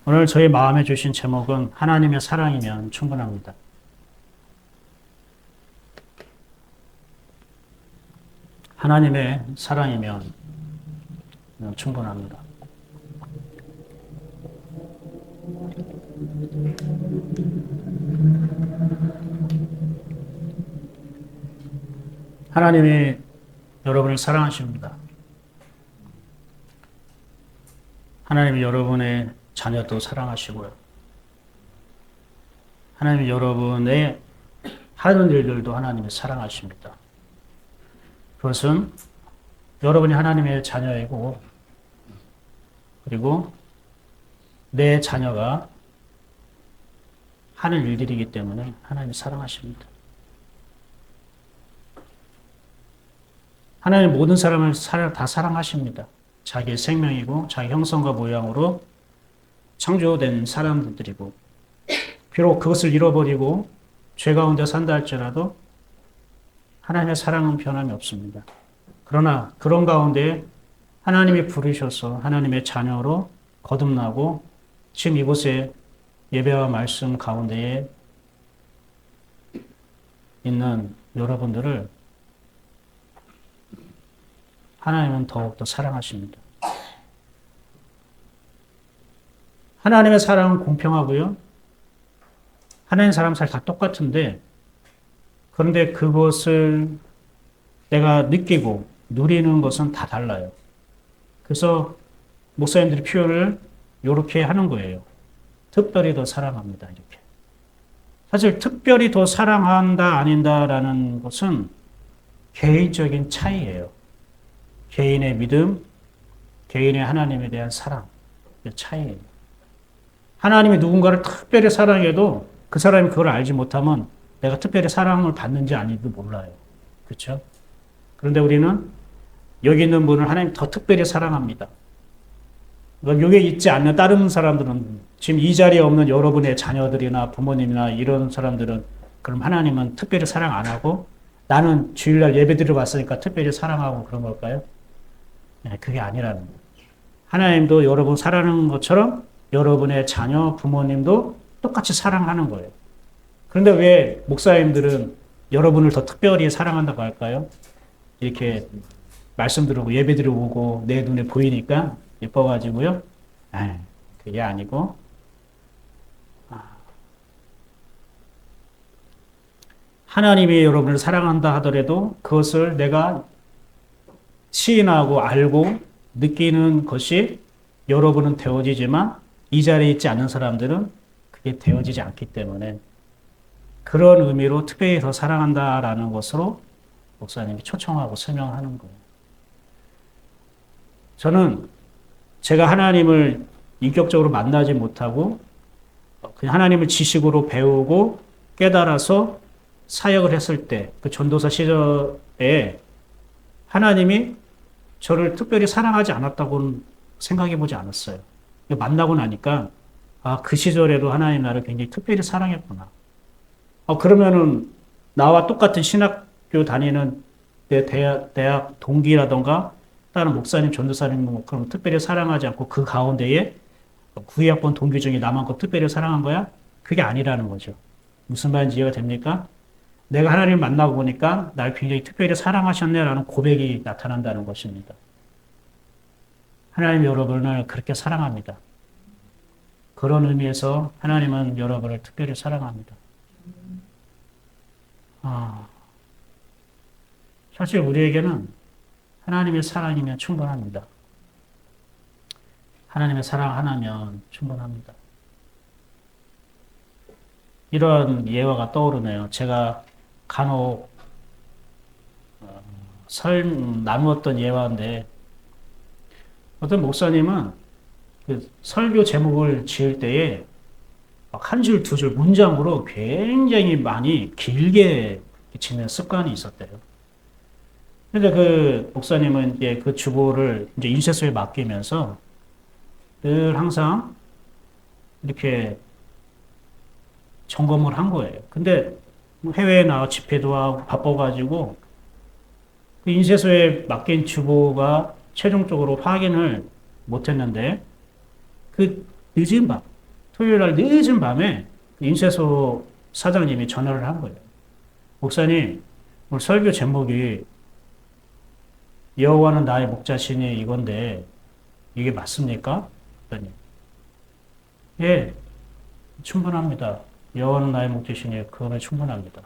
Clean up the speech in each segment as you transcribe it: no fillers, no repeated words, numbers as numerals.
오늘 저희 마음에 주신 제목은 하나님의 사랑이면 충분합니다. 하나님의 사랑이면 충분합니다. 하나님이 여러분을 사랑하십니다. 하나님이 여러분의 자녀도 사랑하시고요. 하나님이 여러분의 하는 일들도 하나님이 사랑하십니다. 그것은 여러분이 하나님의 자녀이고, 그리고 내 자녀가 하는 일들이기 때문에 하나님이 사랑하십니다. 하나님 모든 사람을 다 사랑하십니다. 자기의 생명이고 자기 형성과 모양으로 창조된 사람들이고, 비록 그것을 잃어버리고 죄 가운데 산다 할지라도 하나님의 사랑은 변함이 없습니다. 그러나 그런 가운데 하나님이 부르셔서 하나님의 자녀로 거듭나고 지금 이곳에 예배와 말씀 가운데에 있는 여러분들을 하나님은 더욱더 사랑하십니다. 하나님의 사랑은 공평하고요. 하나님 사람 사이 다 똑같은데, 그런데 그것을 내가 느끼고 누리는 것은 다 달라요. 그래서 목사님들이 표현을 이렇게 하는 거예요. 특별히 더 사랑합니다. 이렇게. 사실 특별히 더 사랑한다 아닌다라는 것은 개인적인 차이예요. 개인의 믿음, 개인의 하나님에 대한 사랑, 그 차이예요. 하나님이 누군가를 특별히 사랑해도 그 사람이 그걸 알지 못하면 내가 특별히 사랑을 받는지 아닌지 몰라요. 그렇죠? 그런데 우리는 여기 있는 분을 하나님 더 특별히 사랑합니다. 여기에 있지 않는 다른 사람들은, 지금 이 자리에 없는 여러분의 자녀들이나 부모님이나 이런 사람들은 그럼 하나님은 특별히 사랑 안 하고 나는 주일날 예배 드리러 왔으니까 특별히 사랑하고 그런 걸까요? 네, 그게 아니라는 거예요. 하나님도 여러분 사랑하는 것처럼 여러분의 자녀, 부모님도 똑같이 사랑하는 거예요. 그런데 왜 목사님들은 여러분을 더 특별히 사랑한다고 할까요? 이렇게 말씀 들으고 예배 드리고 오고 내 눈에 보이니까 예뻐가지고요. 그게 아니고, 하나님이 여러분을 사랑한다 하더라도 그것을 내가 시인하고 알고 느끼는 것이 여러분은 되어지지만 이 자리에 있지 않는 사람들은 그게 되어지지 않기 때문에 그런 의미로 특별히 더 사랑한다라는 것으로 목사님이 초청하고 설명하는 거예요. 저는 제가 하나님을 인격적으로 만나지 못하고 그냥 하나님을 지식으로 배우고 깨달아서 사역을 했을 때 그 전도사 시절에 하나님이 저를 특별히 사랑하지 않았다고는 생각해 보지 않았어요. 만나고 나니까 그 시절에도 하나님 나를 굉장히 특별히 사랑했구나. 그러면은 나와 똑같은 신학교 다니는 내 대학 동기라던가 다른 목사님, 전도사님 그럼 특별히 사랑하지 않고 그 가운데에 9학번 동기 중에 나만큼 특별히 사랑한 거야? 그게 아니라는 거죠. 무슨 말인지 이해가 됩니까? 내가 하나님을 만나고 보니까 날 굉장히 특별히 사랑하셨네라는 고백이 나타난다는 것입니다. 하나님 여러분을 그렇게 사랑합니다. 그런 의미에서 하나님은 여러분을 특별히 사랑합니다. 사실 우리에게는 하나님의 사랑이면 충분합니다. 하나님의 사랑 하나면 충분합니다. 이런 예화가 떠오르네요. 제가 간혹 나누었던 예화인데, 어떤 목사님은 그 설교 제목을 지을 때에 한 줄, 두 줄 문장으로 굉장히 많이 길게 짓는 습관이 있었대요. 근데 그 목사님은 이제 그 주보를 이제 인쇄소에 맡기면서 늘 항상 이렇게 점검을 한 거예요. 근데 해외에 나와 집회도 하고 바빠가지고 그 인쇄소에 맡긴 주보가 최종적으로 확인을 못했는데 그 늦은 밤 토요일 날 늦은 밤에 인쇄소 사장님이 전화를 한 거예요. 목사님, 오늘 설교 제목이 여호와는 나의 목자시니 이건데 이게 맞습니까? 그랬더니 예, 충분합니다. 여호와는 나의 목자시니 그거면 충분합니다.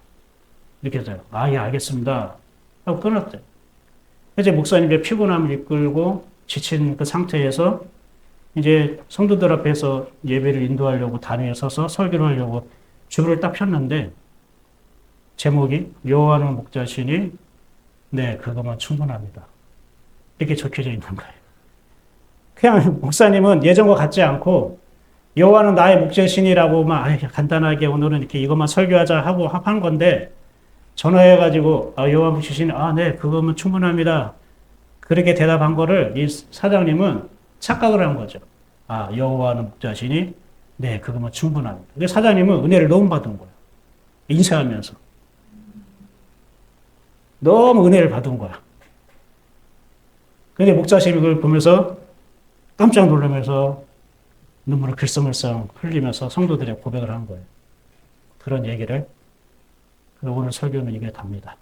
이렇게 해서요. 아, 예, 알겠습니다. 하고 끊었대요. 이제 목사님의 피곤함을 이끌고 지친 그 상태에서 이제 성도들 앞에서 예배를 인도하려고 단위에 서서 설교를 하려고 줄을 딱 폈는데 제목이 여호와는 목자시니 네, 그거만 충분합니다. 이렇게 적혀져 있는 거예요. 그냥 목사님은 예전과 같지 않고 여호와는 나의 목자신이라고만 간단하게 오늘은 이렇게 이것만 설교하자 하고 한 건데 전화해가지고 여호와 목자신 네, 그거면 충분합니다. 그렇게 대답한 거를 이 사장님은 착각을 한 거죠. 여호와는 목자시니 네, 그거면 충분합니다. 근데 사장님은 은혜를 너무 받은 거예요. 인쇄하면서 너무 은혜를 받은 거야. 근데 목자님이 그걸 보면서 깜짝 놀라면서 눈물을 글썽글썽 흘리면서 성도들의 고백을 한 거예요. 그런 얘기를 오늘 설교는 이게 답니다.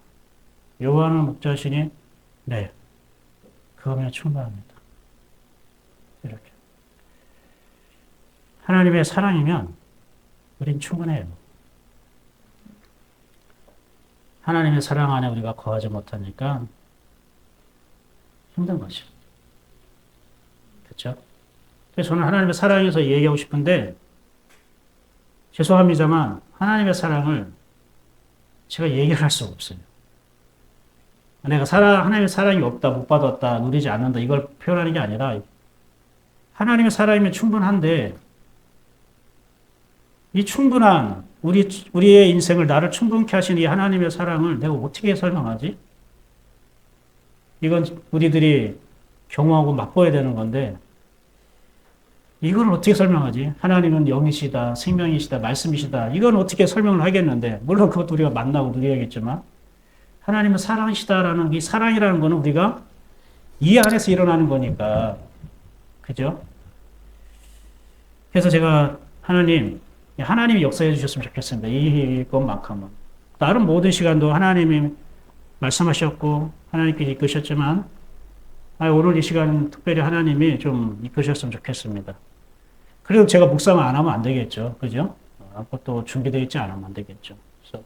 여호와는 목자시니 네, 그거면 충분합니다. 이렇게 하나님의 사랑이면 우린 충분해요. 하나님의 사랑 안에 우리가 거하지 못하니까 힘든 거죠. 그렇죠? 그래서 저는 하나님의 사랑에서 얘기하고 싶은데 죄송합니다만 하나님의 사랑을 제가 얘기를 할 수가 없어요. 내가 하나님의 사랑이 없다, 못 받았다, 누리지 않는다 이걸 표현하는 게 아니라 하나님의 사랑이면 충분한데 이 충분한 우리의 인생을 나를 충분케 하신 이 하나님의 사랑을 내가 어떻게 설명하지? 이건 우리들이 경험하고 맛보아야 되는 건데 이걸 어떻게 설명하지? 하나님은 영이시다, 생명이시다, 말씀이시다. 이건 어떻게 설명을 하겠는데 물론 그것도 우리가 만나고 누려야겠지만 하나님은 사랑이시다라는 이 사랑이라는 거는 우리가 이 안에서 일어나는 거니까 그죠? 그래서 제가 하나님이 역사해 주셨으면 좋겠습니다. 이것만큼은. 다른 모든 시간도 하나님이 말씀하셨고 하나님께서 이끄셨지만 오늘 이 시간 특별히 하나님이 좀 이끄셨으면 좋겠습니다. 그래도 제가 묵상을 안 하면 안 되겠죠. 그죠? 아무것도 준비되어 있지 않으면 안 되겠죠. 그래서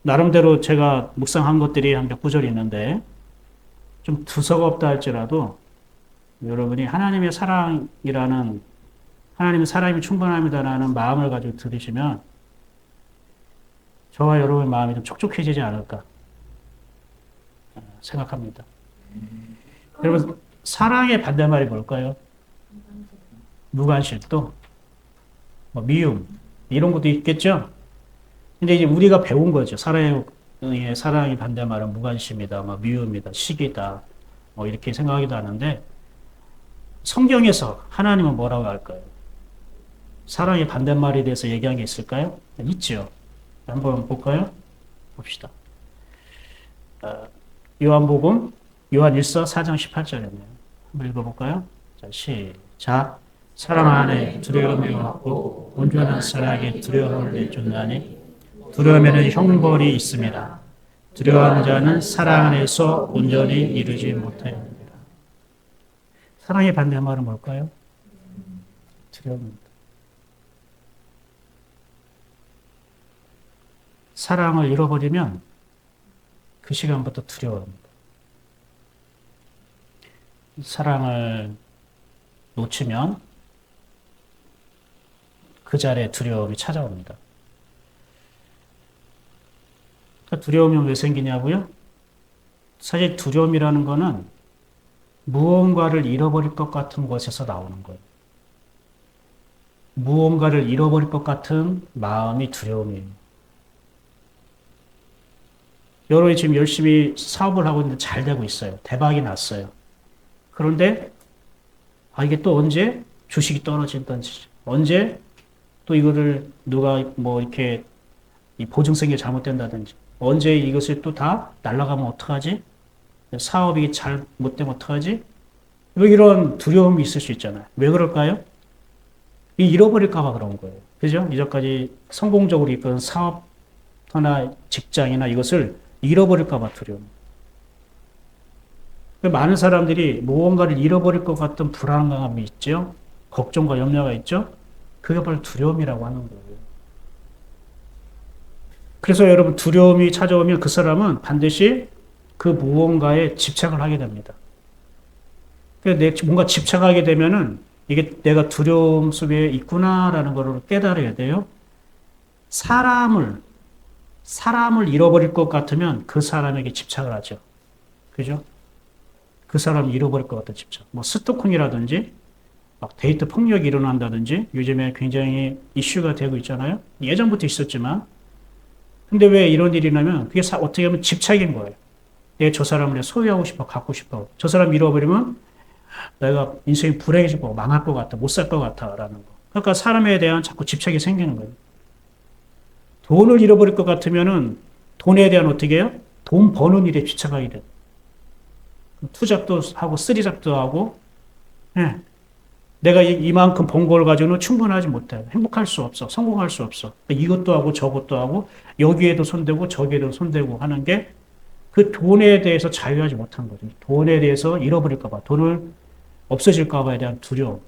나름대로 제가 묵상한 것들이 한 몇 구절이 있는데 좀 두서가 없다 할지라도 여러분이 하나님의 사랑이라는 하나님의 사랑이 충분합니다라는 마음을 가지고 들으시면 저와 여러분의 마음이 좀 촉촉해지지 않을까 생각합니다. 여러분 사랑의 반대말이 뭘까요? 무관심도, 미움 이런 것도 있겠죠. 근데 이제 우리가 배운 거죠. 사랑의 반대말은 무관심이다, 미움이다, 시기다, 이렇게 생각하기도 하는데 성경에서 하나님은 뭐라고 할까요? 사랑의 반대말에 대해서 얘기한 게 있을까요? 있죠. 한번 볼까요? 봅시다. 요한복음 요한 1서 4장 18절이네요. 한번 읽어볼까요? 자, 시작. 사랑 안에 두려움이 없고 온전한 사랑에 두려움을 내쫓나니 두려움에는 형벌이 있습니다. 두려워하는 자는 사랑 안에서 온전히 이루지 못합니다. 사랑의 반대말은 뭘까요? 두려움입니다. 사랑을 잃어버리면 그 시간부터 두려워합니다. 사랑을 놓치면 그 자리에 두려움이 찾아옵니다. 두려움이 왜 생기냐고요? 사실 두려움이라는 거는 무언가를 잃어버릴 것 같은 것에서 나오는 거예요. 무언가를 잃어버릴 것 같은 마음이 두려움이에요. 여러분이 지금 열심히 사업을 하고 있는데 잘 되고 있어요. 대박이 났어요. 그런데 이게 또 언제 주식이 떨어진다든지 언제 또 이거를 누가 이렇게 이 보증성이 잘못된다든지 언제 이것을 또 다 날아가면 어떡하지? 사업이 잘못되면 어떡하지? 이런 두려움이 있을 수 있잖아요. 왜 그럴까요? 이 잃어버릴까봐 그런 거예요. 그죠? 이전까지 성공적으로 이끈 사업이나 직장이나 이것을 잃어버릴까봐 두려움. 많은 사람들이 무언가를 잃어버릴 것 같은 불안감이 있죠. 걱정과 염려가 있죠. 그게 바로 두려움이라고 하는 거예요. 그래서 여러분 두려움이 찾아오면 그 사람은 반드시 그 무언가에 집착을 하게 됩니다. 뭔가 집착하게 되면은 이게 내가 두려움 속에 있구나라는 걸 깨달아야 돼요. 사람을 잃어버릴 것 같으면 그 사람에게 집착을 하죠. 그죠? 그 사람을 잃어버릴 것 같은 집착. 뭐 스토킹이라든지 막 데이트 폭력이 일어난다든지 요즘에 굉장히 이슈가 되고 있잖아요. 예전부터 있었지만. 근데 왜 이런 일이 나면 그게 어떻게 보면 집착인 거예요. 내가 저 사람을 소유하고 싶어, 갖고 싶어. 저 사람 잃어버리면 내가 인생이 불행해질 거 망할 것 같아, 못 살 것 같아라는 거. 그러니까 사람에 대한 자꾸 집착이 생기는 거예요. 돈을 잃어버릴 것 같으면은 돈에 대한 어떻게 해요? 돈 버는 일에 집착하게 돼요. 투잡도 하고 쓰리잡도 하고, 예. 내가 이만큼 번 걸 가지고는 충분하지 못해. 행복할 수 없어. 성공할 수 없어. 이것도 하고 저것도 하고 여기에도 손대고 저기에도 손대고 하는 게 그 돈에 대해서 자유하지 못한 거죠. 돈에 대해서 잃어버릴까 봐. 돈을 없어질까 봐에 대한 두려움.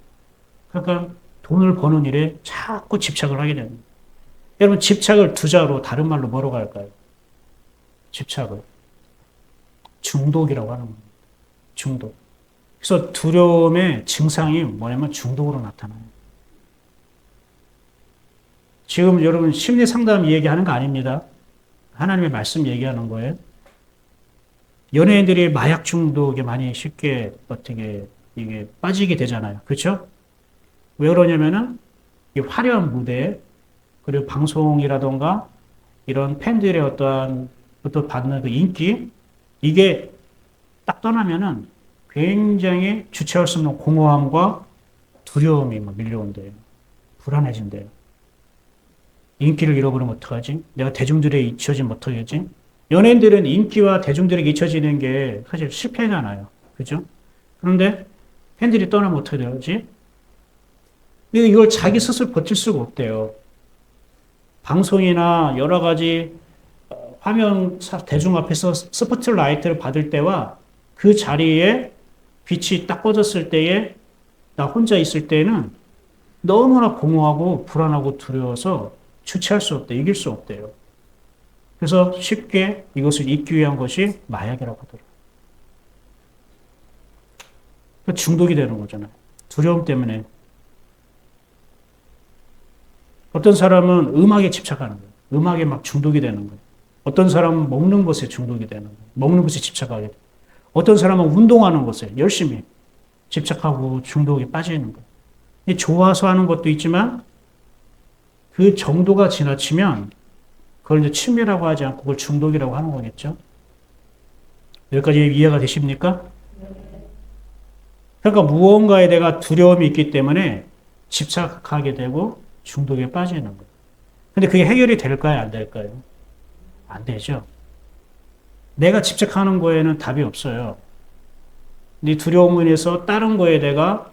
그러니까 돈을 버는 일에 자꾸 집착을 하게 됩니다. 여러분 집착을 두 자로 다른 말로 뭐라고 할까요? 집착을. 중독이라고 하는 겁니다. 중독. 그래서 두려움의 증상이 뭐냐면 중독으로 나타나요. 지금 여러분 심리 상담 얘기하는 거 아닙니다. 하나님의 말씀 얘기하는 거예요. 연예인들이 마약 중독에 많이 쉽게 어떻게 이게 빠지게 되잖아요. 그렇죠? 왜 그러냐면은 이 화려한 무대 그리고 방송이라던가 이런 팬들의 어떠한 받는 그 인기 이게 딱 떠나면은 굉장히 주체할 수 없는 공허함과 두려움이 막 밀려온대요. 불안해진대요. 인기를 잃어버리면 어떡하지? 내가 대중들에게 잊혀지면 어떡하지? 연예인들은 인기와 대중들에게 잊혀지는 게 사실 실패잖아요. 그죠? 그런데 팬들이 떠나면 어떻게 되지? 이걸 자기 스스로 버틸 수가 없대요. 방송이나 여러 가지 화면 대중 앞에서 스포트라이트를 받을 때와 그 자리에 빛이 딱 꺼졌을 때에 나 혼자 있을 때는 너무나 공허하고 불안하고 두려워서 주체할 수 없대, 이길 수 없대요. 그래서 쉽게 이것을 잊기 위한 것이 마약이라고 하더라고요. 중독이 되는 거잖아요. 두려움 때문에. 어떤 사람은 음악에 집착하는 거예요. 음악에 막 중독이 되는 거예요. 어떤 사람은 먹는 것에 중독이 되는 거예요. 먹는 것에 집착하게 돼요. 어떤 사람은 운동하는 것에 열심히 집착하고 중독에 빠지는 거예요. 좋아서 하는 것도 있지만 그 정도가 지나치면 그걸 이제 취미라고 하지 않고 그걸 중독이라고 하는 거겠죠. 여기까지 이해가 되십니까? 그러니까 무언가에 내가 두려움이 있기 때문에 집착하게 되고 중독에 빠지는 거예요. 근데 그게 해결이 될까요? 안 될까요? 안 되죠. 내가 집착하는 거에는 답이 없어요. 네 두려움으로 인해서 다른 거에 내가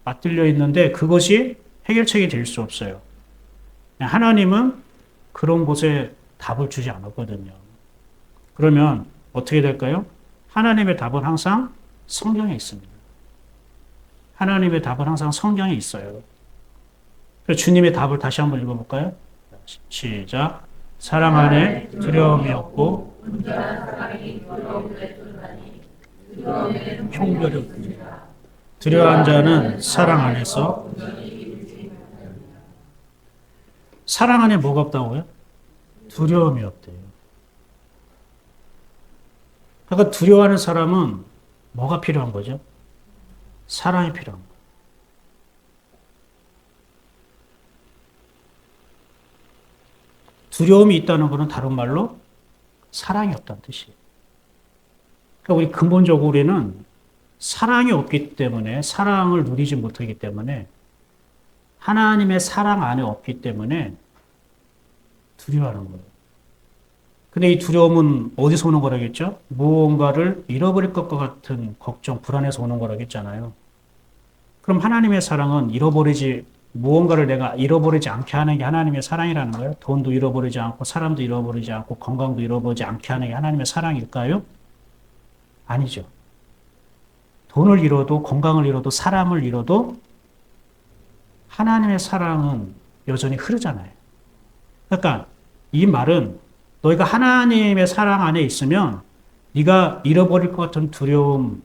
맞들려 있는데 그것이 해결책이 될 수 없어요. 하나님은 그런 곳에 답을 주지 않았거든요. 그러면 어떻게 될까요? 하나님의 답은 항상 성경에 있습니다. 하나님의 답은 항상 성경에 있어요. 그래서 주님의 답을 다시 한번 읽어볼까요? 시작. 사랑 안에 두려움이 없고 형별이 없으니 두려워한 자는 사랑 안에서 사랑 안에 뭐가 없다고요? 두려움이 없대요. 그러니까 두려워하는 사람은 뭐가 필요한 거죠? 사랑이 필요한 거예요. 두려움이 있다는 것은 다른 말로 사랑이 없다는 뜻이에요. 그러니까 우리 근본적으로 우리는 사랑이 없기 때문에 사랑을 누리지 못하기 때문에 하나님의 사랑 안에 없기 때문에 두려워하는 거예요. 근데 이 두려움은 어디서 오는 거라겠죠? 무언가를 잃어버릴 것 같은 걱정, 불안해서 오는 거라겠잖아요. 그럼 하나님의 사랑은 잃어버리지 무언가를 내가 잃어버리지 않게 하는 게 하나님의 사랑이라는 거예요. 돈도 잃어버리지 않고 사람도 잃어버리지 않고 건강도 잃어버리지 않게 하는 게 하나님의 사랑일까요? 아니죠. 돈을 잃어도 건강을 잃어도 사람을 잃어도 하나님의 사랑은 여전히 흐르잖아요. 그러니까 이 말은 너희가 하나님의 사랑 안에 있으면 네가 잃어버릴 것 같은 두려움,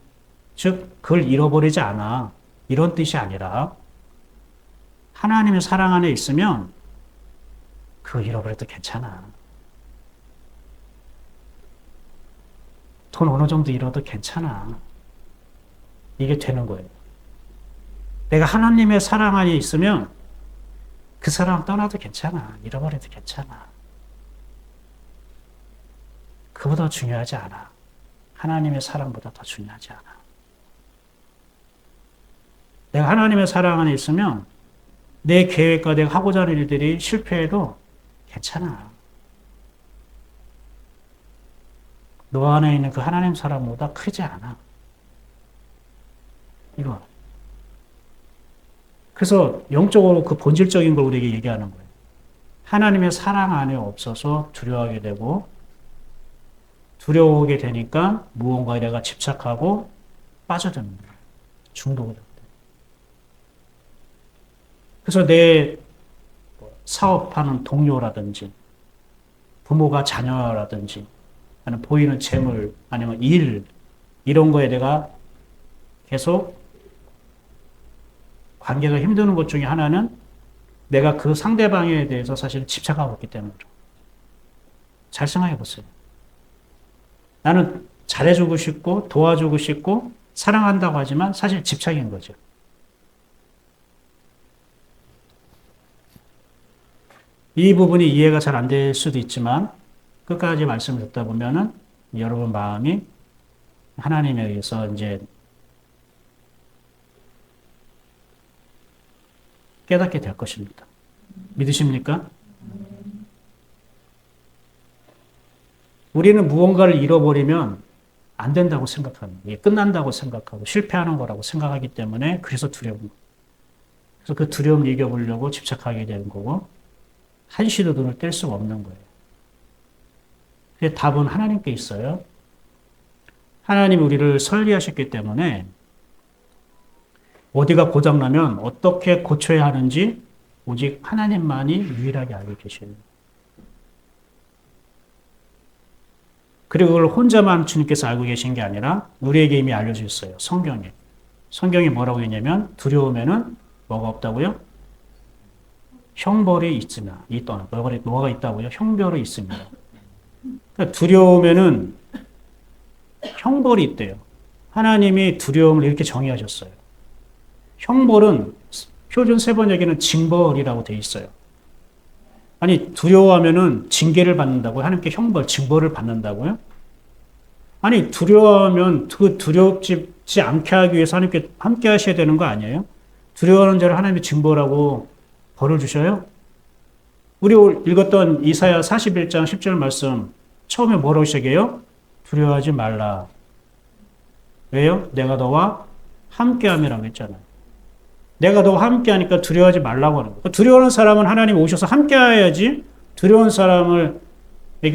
즉 그걸 잃어버리지 않아. 이런 뜻이 아니라 하나님의 사랑 안에 있으면 그거 잃어버려도 괜찮아. 돈 어느 정도 잃어도 괜찮아. 이게 되는 거예요. 내가 하나님의 사랑 안에 있으면 그 사람 떠나도 괜찮아. 잃어버려도 괜찮아. 그보다 중요하지 않아. 하나님의 사랑보다 더 중요하지 않아. 내가 하나님의 사랑 안에 있으면 내 계획과 내가 하고자 하는 일들이 실패해도 괜찮아. 너 안에 있는 그 하나님 사랑보다 크지 않아. 이거. 그래서 영적으로 그 본질적인 걸 우리에게 얘기하는 거예요. 하나님의 사랑 안에 없어서 두려워하게 되고 두려워하게 되니까 무언가에 내가 집착하고 빠져드는 거예요. 중독이 돼요. 그래서 내 사업하는 동료라든지 부모가 자녀라든지 아니면 보이는 재물 아니면 일 이런 거에 내가 계속 관계가 힘드는 것 중에 하나는 내가 그 상대방에 대해서 사실 집착하고 있기 때문이죠. 잘 생각해 보세요. 나는 잘해주고 싶고 도와주고 싶고 사랑한다고 하지만 사실 집착인 거죠. 이 부분이 이해가 잘 안 될 수도 있지만 끝까지 말씀을 듣다 보면은 여러분 마음이 하나님에 의해서 이제 깨닫게 될 것입니다. 믿으십니까? 우리는 무언가를 잃어버리면 안 된다고 생각하는 거예요. 끝난다고 생각하고 실패하는 거라고 생각하기 때문에 그래서 두려움. 그래서 그 두려움을 이겨보려고 집착하게 되는 거고 한시도 눈을 뗄 수가 없는 거예요. 그 답은 하나님께 있어요. 하나님이 우리를 설계하셨기 때문에 어디가 고장나면 어떻게 고쳐야 하는지 오직 하나님만이 유일하게 알고 계셔요. 그리고 그걸 혼자만 주님께서 알고 계신 게 아니라 우리에게 이미 알려져 있어요. 성경에. 성경이 뭐라고 했냐면 두려움에는 뭐가 없다고요? 형벌이 있으나 뭐가 있다고요? 형벌이 있습니다. 그러니까 두려움에는 형벌이 있대요. 하나님이 두려움을 이렇게 정의하셨어요. 형벌은 표준 세번역에는 징벌이라고 되어 있어요. 아니 두려워하면은 징계를 받는다고요? 하나님께 형벌, 징벌을 받는다고요? 아니 두려워하면 그 두렵지 않게 하기 위해서 하나님께 함께 하셔야 되는 거 아니에요? 두려워하는 자를 하나님이 징벌하고 벌을 주셔요? 우리 읽었던 이사야 41장 10절 말씀 처음에 뭐라고 시작해요? 두려워하지 말라. 왜요? 내가 너와 함께함이라고 했잖아요. 내가 너와 함께하니까 두려워하지 말라고 하는 거예요. 두려워하는 사람은 하나님 오셔서 함께해야지 두려운 사람에게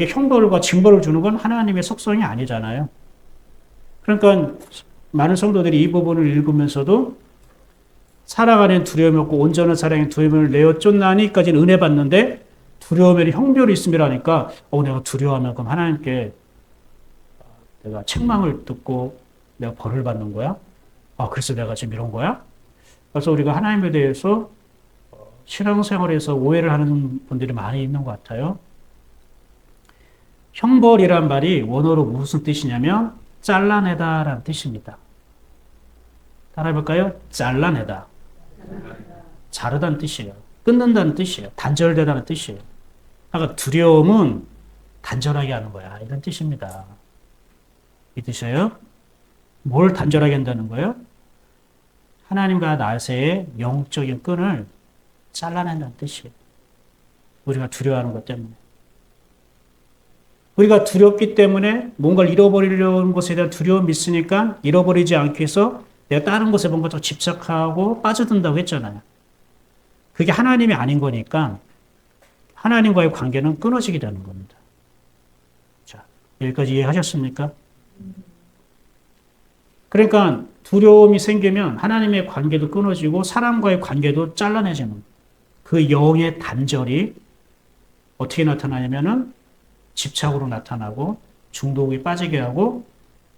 형벌과 징벌을 주는 건 하나님의 속성이 아니잖아요. 그러니까 많은 성도들이 이 부분을 읽으면서도 사랑 안에 두려움이 없고 온전한 사랑에 두려움을 내어 쫓나니까지는 은혜 받는데 두려움에는 형벌이 있음이라니까 내가 두려워하면 그럼 하나님께 내가 책망을 듣고 내가 벌을 받는 거야? 그래서 내가 지금 이런 거야? 그래서 우리가 하나님에 대해서 신앙생활에서 오해를 하는 분들이 많이 있는 것 같아요. 형벌이란 말이 원어로 무슨 뜻이냐면 잘라내다라는 뜻입니다. 따라해볼까요? 잘라내다. 자르다는 뜻이에요. 끊는다는 뜻이에요. 단절되다는 뜻이에요. 그러니까 두려움은 단절하게 하는 거야. 이런 뜻입니다. 믿으셔요? 뭘 단절하게 한다는 거예요? 하나님과 나 사이의 영적인 끈을 잘라낸다는 뜻이에요. 우리가 두려워하는 것 때문에. 우리가 두렵기 때문에 뭔가를 잃어버리려는 것에 대한 두려움이 있으니까 잃어버리지 않기 위해서 내가 다른 것에 뭔가 더 집착하고 빠져든다고 했잖아요. 그게 하나님이 아닌 거니까 하나님과의 관계는 끊어지게 되는 겁니다. 자, 여기까지 이해하셨습니까? 그러니까 두려움이 생기면 하나님의 관계도 끊어지고 사람과의 관계도 잘라내지는 그 영의 단절이 어떻게 나타나냐면은 집착으로 나타나고 중독이 빠지게 하고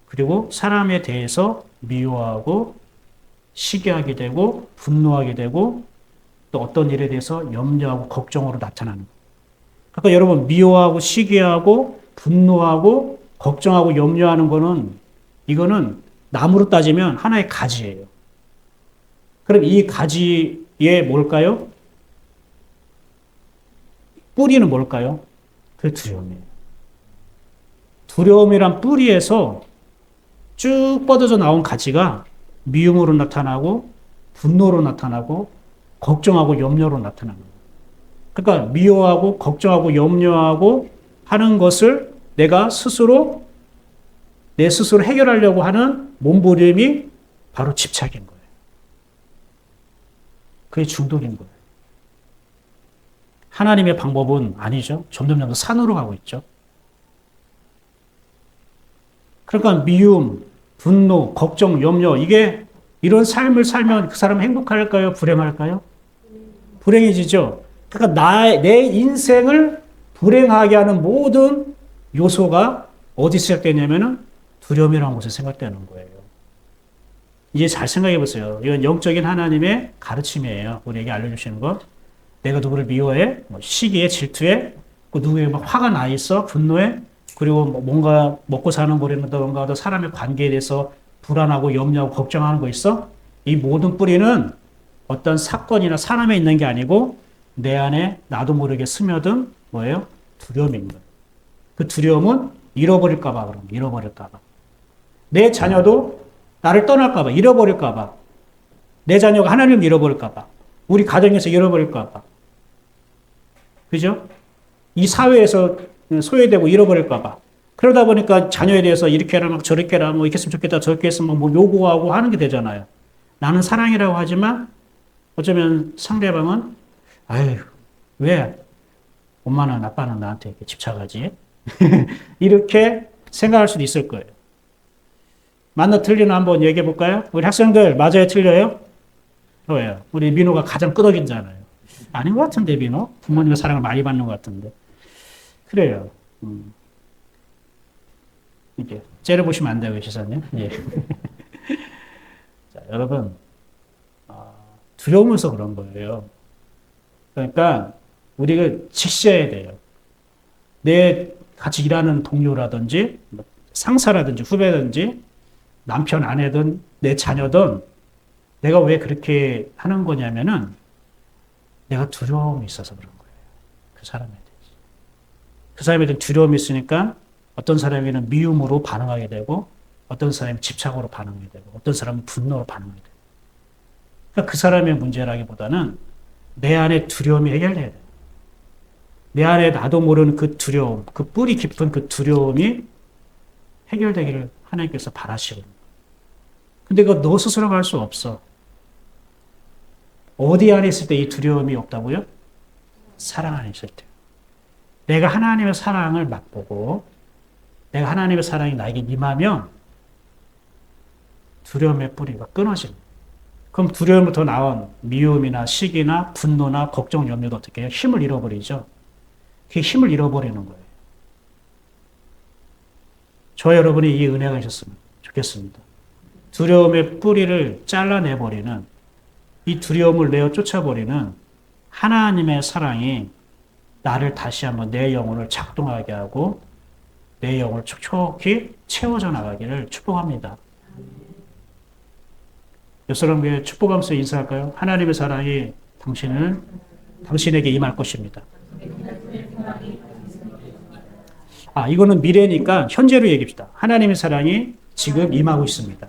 그리고 사람에 대해서 미워하고 시기하게 되고 분노하게 되고 또 어떤 일에 대해서 염려하고 걱정으로 나타나는 거예요. 그러니까 여러분 미워하고 시기하고 분노하고 걱정하고 염려하는 거는 이거는 나무로 따지면 하나의 가지예요. 그럼 이 가지의 뭘까요? 뿌리는 뭘까요? 그 두려움이에요. 두려움이란 뿌리에서 쭉 뻗어져 나온 가지가 미움으로 나타나고 분노로 나타나고 걱정하고 염려로 나타나는 거예요. 그러니까 미워하고 걱정하고 염려하고 하는 것을 내가 스스로 내 스스로 해결하려고 하는 몸부림이 바로 집착인 거예요. 그게 중독인 거예요. 하나님의 방법은 아니죠. 점점 산으로 가고 있죠. 그러니까 미움, 분노, 걱정, 염려 이게 이런 삶을 살면 그 사람은 행복할까요? 불행할까요? 불행해지죠. 그러니까 내 인생을 불행하게 하는 모든 요소가 어디 시작되냐면은 두려움이라는 곳에 생각되는 거예요. 이제 잘 생각해 보세요. 이건 영적인 하나님의 가르침이에요. 우리에게 알려주시는 것. 내가 누구를 미워해? 시기에, 질투에, 누구에게 막 화가 나 있어? 분노해? 그리고 뭔가 먹고 사는 거라든가 사람의 관계에 대해서 불안하고 염려하고 걱정하는 거 있어? 이 모든 뿌리는 어떤 사건이나 사람에 있는 게 아니고 내 안에 나도 모르게 스며든 뭐예요? 두려움인 거예요. 그 두려움은 잃어버릴까봐 그런 거예요. 잃어버릴까봐. 내 자녀도 나를 떠날까봐, 잃어버릴까봐. 내 자녀가 하나님을 잃어버릴까봐. 우리 가정에서 잃어버릴까봐. 그죠? 이 사회에서 소외되고 잃어버릴까봐. 그러다 보니까 자녀에 대해서 이렇게 해라, 막 저렇게 해라, 뭐 이렇게 했으면 좋겠다, 저렇게 했으면 뭐 요구하고 하는 게 되잖아요. 나는 사랑이라고 하지만 어쩌면 상대방은 아유, 왜 엄마는 아빠는 나한테 이렇게 집착하지? 이렇게 생각할 수도 있을 거예요. 맞나 틀리나 한번 얘기해 볼까요? 우리 학생들 맞아요, 틀려요? 왜요? 우리 민호가 가장 끄덕이잖아요. 아닌 것 같은데 민호? 부모님의 사랑을 많이 받는 것 같은데. 그래요. 이렇게 째려보시면 안 돼요, 지사님. 예. 자, 여러분 두려우면서 그런 거예요. 그러니까 우리가 직시해야 돼요. 내 같이 일하는 동료라든지 상사라든지 후배든지 남편 아내든 내 자녀든 내가 왜 그렇게 하는 거냐면은 내가 두려움이 있어서 그런 거예요. 그 사람에 대해서. 그 사람에 대한 두려움이 있으니까 어떤 사람에게는 미움으로 반응하게 되고 어떤 사람은 집착으로 반응하게 되고 어떤 사람은 분노로 반응하게 되고 그러니까 그 사람의 문제라기보다는 내 안에 두려움이 해결돼야 돼요. 내 안에 나도 모르는 그 두려움, 그 뿌리 깊은 그 두려움이 해결되기를 하나님께서 바라시거든요. 근데 그거 너 스스로가 할 수 없어. 어디 안에 있을 때 이 두려움이 없다고요? 사랑 안에 있을 때. 내가 하나님의 사랑을 맛보고 내가 하나님의 사랑이 나에게 임하면 두려움의 뿌리가 끊어집니다. 그럼 두려움부터 나온 미움이나 시기나 분노나 걱정, 염려도 어떻게 해요? 힘을 잃어버리죠. 그 힘을 잃어버리는 거예요. 저 여러분이 이 은혜가 있었으면 좋겠습니다. 두려움의 뿌리를 잘라내버리는 이 두려움을 내어 쫓아버리는 하나님의 사랑이 나를 다시 한번 내 영혼을 작동하게 하고 내 영혼을 촉촉히 채워져 나가기를 축복합니다. 여러분께 축복하면서 인사할까요? 하나님의 사랑이 당신에게 임할 것입니다. 이거는 미래니까 현재로 얘기합시다. 하나님의 사랑이 지금 임하고 있습니다.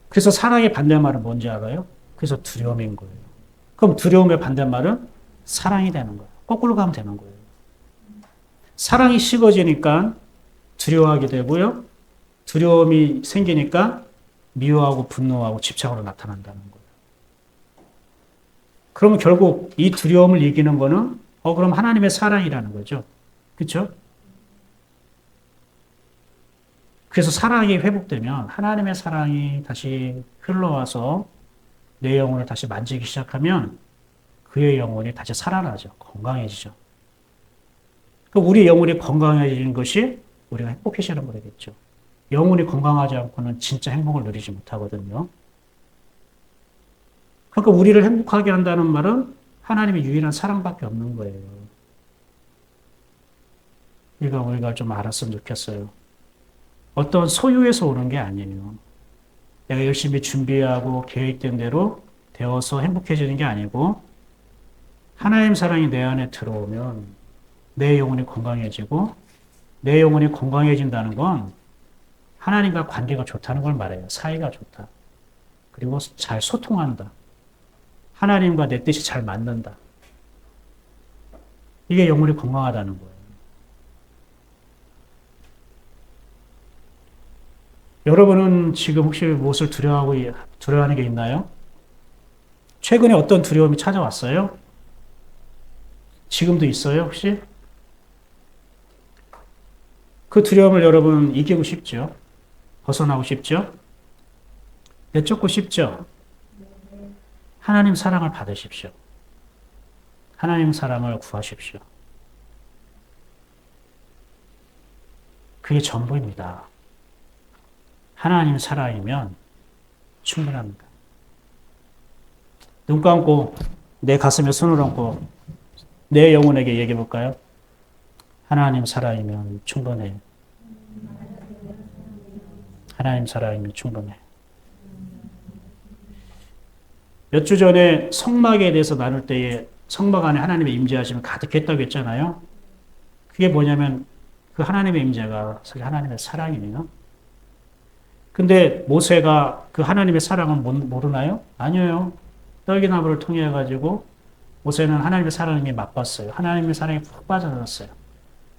그래서 사랑의 반대말은 뭔지 알아요? 그래서 두려움인 거예요. 그럼 두려움의 반대말은 사랑이 되는 거예요. 거꾸로 가면 되는 거예요. 사랑이 식어지니까 두려워하게 되고요. 두려움이 생기니까 미워하고 분노하고 집착으로 나타난다는 거예요. 그러면 결국 이 두려움을 이기는 거는 그럼 하나님의 사랑이라는 거죠. 그렇죠? 그래서 사랑이 회복되면 하나님의 사랑이 다시 흘러와서 내 영혼을 다시 만지기 시작하면 그의 영혼이 다시 살아나죠. 건강해지죠. 우리 영혼이 건강해지는 것이 우리가 행복해지는 거겠죠. 영혼이 건강하지 않고는 진짜 행복을 누리지 못하거든요. 그러니까 우리를 행복하게 한다는 말은 하나님의 유일한 사랑밖에 없는 거예요. 이거 우리가 좀 알았으면 좋겠어요. 어떤 소유에서 오는 게 아니에요. 내가 열심히 준비하고 계획된 대로 되어서 행복해지는 게 아니고 하나님 사랑이 내 안에 들어오면 내 영혼이 건강해지고 내 영혼이 건강해진다는 건 하나님과 관계가 좋다는 걸 말해요. 사이가 좋다. 그리고 잘 소통한다. 하나님과 내 뜻이 잘 맞는다. 이게 영혼이 건강하다는 거예요. 여러분은 지금 혹시 무엇을 두려워하는 게 있나요? 최근에 어떤 두려움이 찾아왔어요? 지금도 있어요, 혹시? 그 두려움을 여러분 이기고 싶죠? 벗어나고 싶죠? 내쫓고 싶죠? 하나님 사랑을 받으십시오. 하나님 사랑을 구하십시오. 그게 전부입니다. 하나님 사랑이면 충분합니다. 눈 감고 내 가슴에 손을 얹고 내 영혼에게 얘기해 볼까요? 하나님 사랑이면 충분해. 하나님 사랑이면 충분해. 몇 주 전에 성막에 대해서 나눌 때에 성막 안에 하나님의 임재하심이 가득했다고 했잖아요. 그게 뭐냐면 그 하나님의 임재가 사실 하나님의 사랑이에요. 근데 모세가 그 하나님의 사랑을 모르나요? 아니에요. 떨기나무를 통해 가지고 모세는 하나님의 사랑을 이미 맛봤어요. 하나님의 사랑에 푹 빠져들었어요.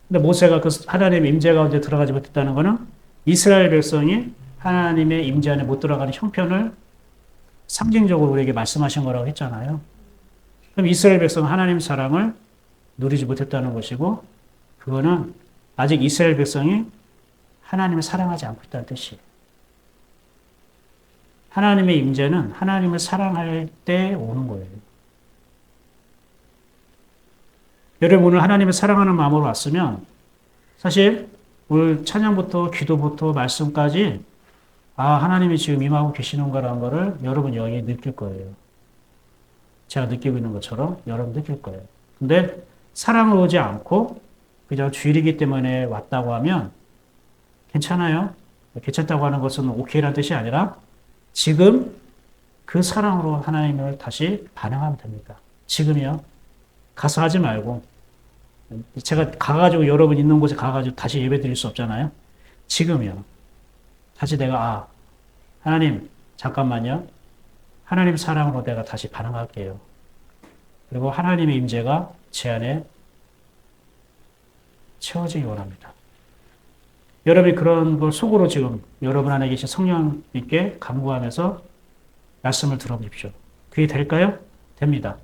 근데 모세가 그 하나님의 임재 가운데 들어가지 못했다는 것은 이스라엘 백성이 하나님의 임재 안에 못 들어가는 형편을 상징적으로 우리에게 말씀하신 거라고 했잖아요. 그럼 이스라엘 백성은 하나님의 사랑을 누리지 못했다는 것이고 그거는 아직 이스라엘 백성이 하나님을 사랑하지 않고 있다는 뜻이에요. 하나님의 임재는 하나님을 사랑할 때 오는 거예요. 여러분 오늘 하나님을 사랑하는 마음으로 왔으면 사실 오늘 찬양부터 기도부터 말씀까지 하나님이 지금 임하고 계시는 거라는 거를 여러분 영이 느낄 거예요. 제가 느끼고 있는 것처럼 여러분 느낄 거예요. 근데 사랑을 오지 않고 그냥 주일이기 때문에 왔다고 하면 괜찮아요. 괜찮다고 하는 것은 오케이라는 뜻이 아니라 지금 그 사랑으로 하나님을 다시 반응하면 됩니다. 지금이요. 가서 하지 말고 제가 가가지고 여러분 있는 곳에 가가지고 다시 예배 드릴 수 없잖아요. 지금이요. 다시 내가 하나님 잠깐만요. 하나님 사랑으로 내가 다시 반응할게요. 그리고 하나님의 임재가 제 안에 채워지기 원합니다. 여러분이 그런 걸 속으로 지금 여러분 안에 계신 성령님께 간구하면서 말씀을 들어보십시오. 그게 될까요? 됩니다.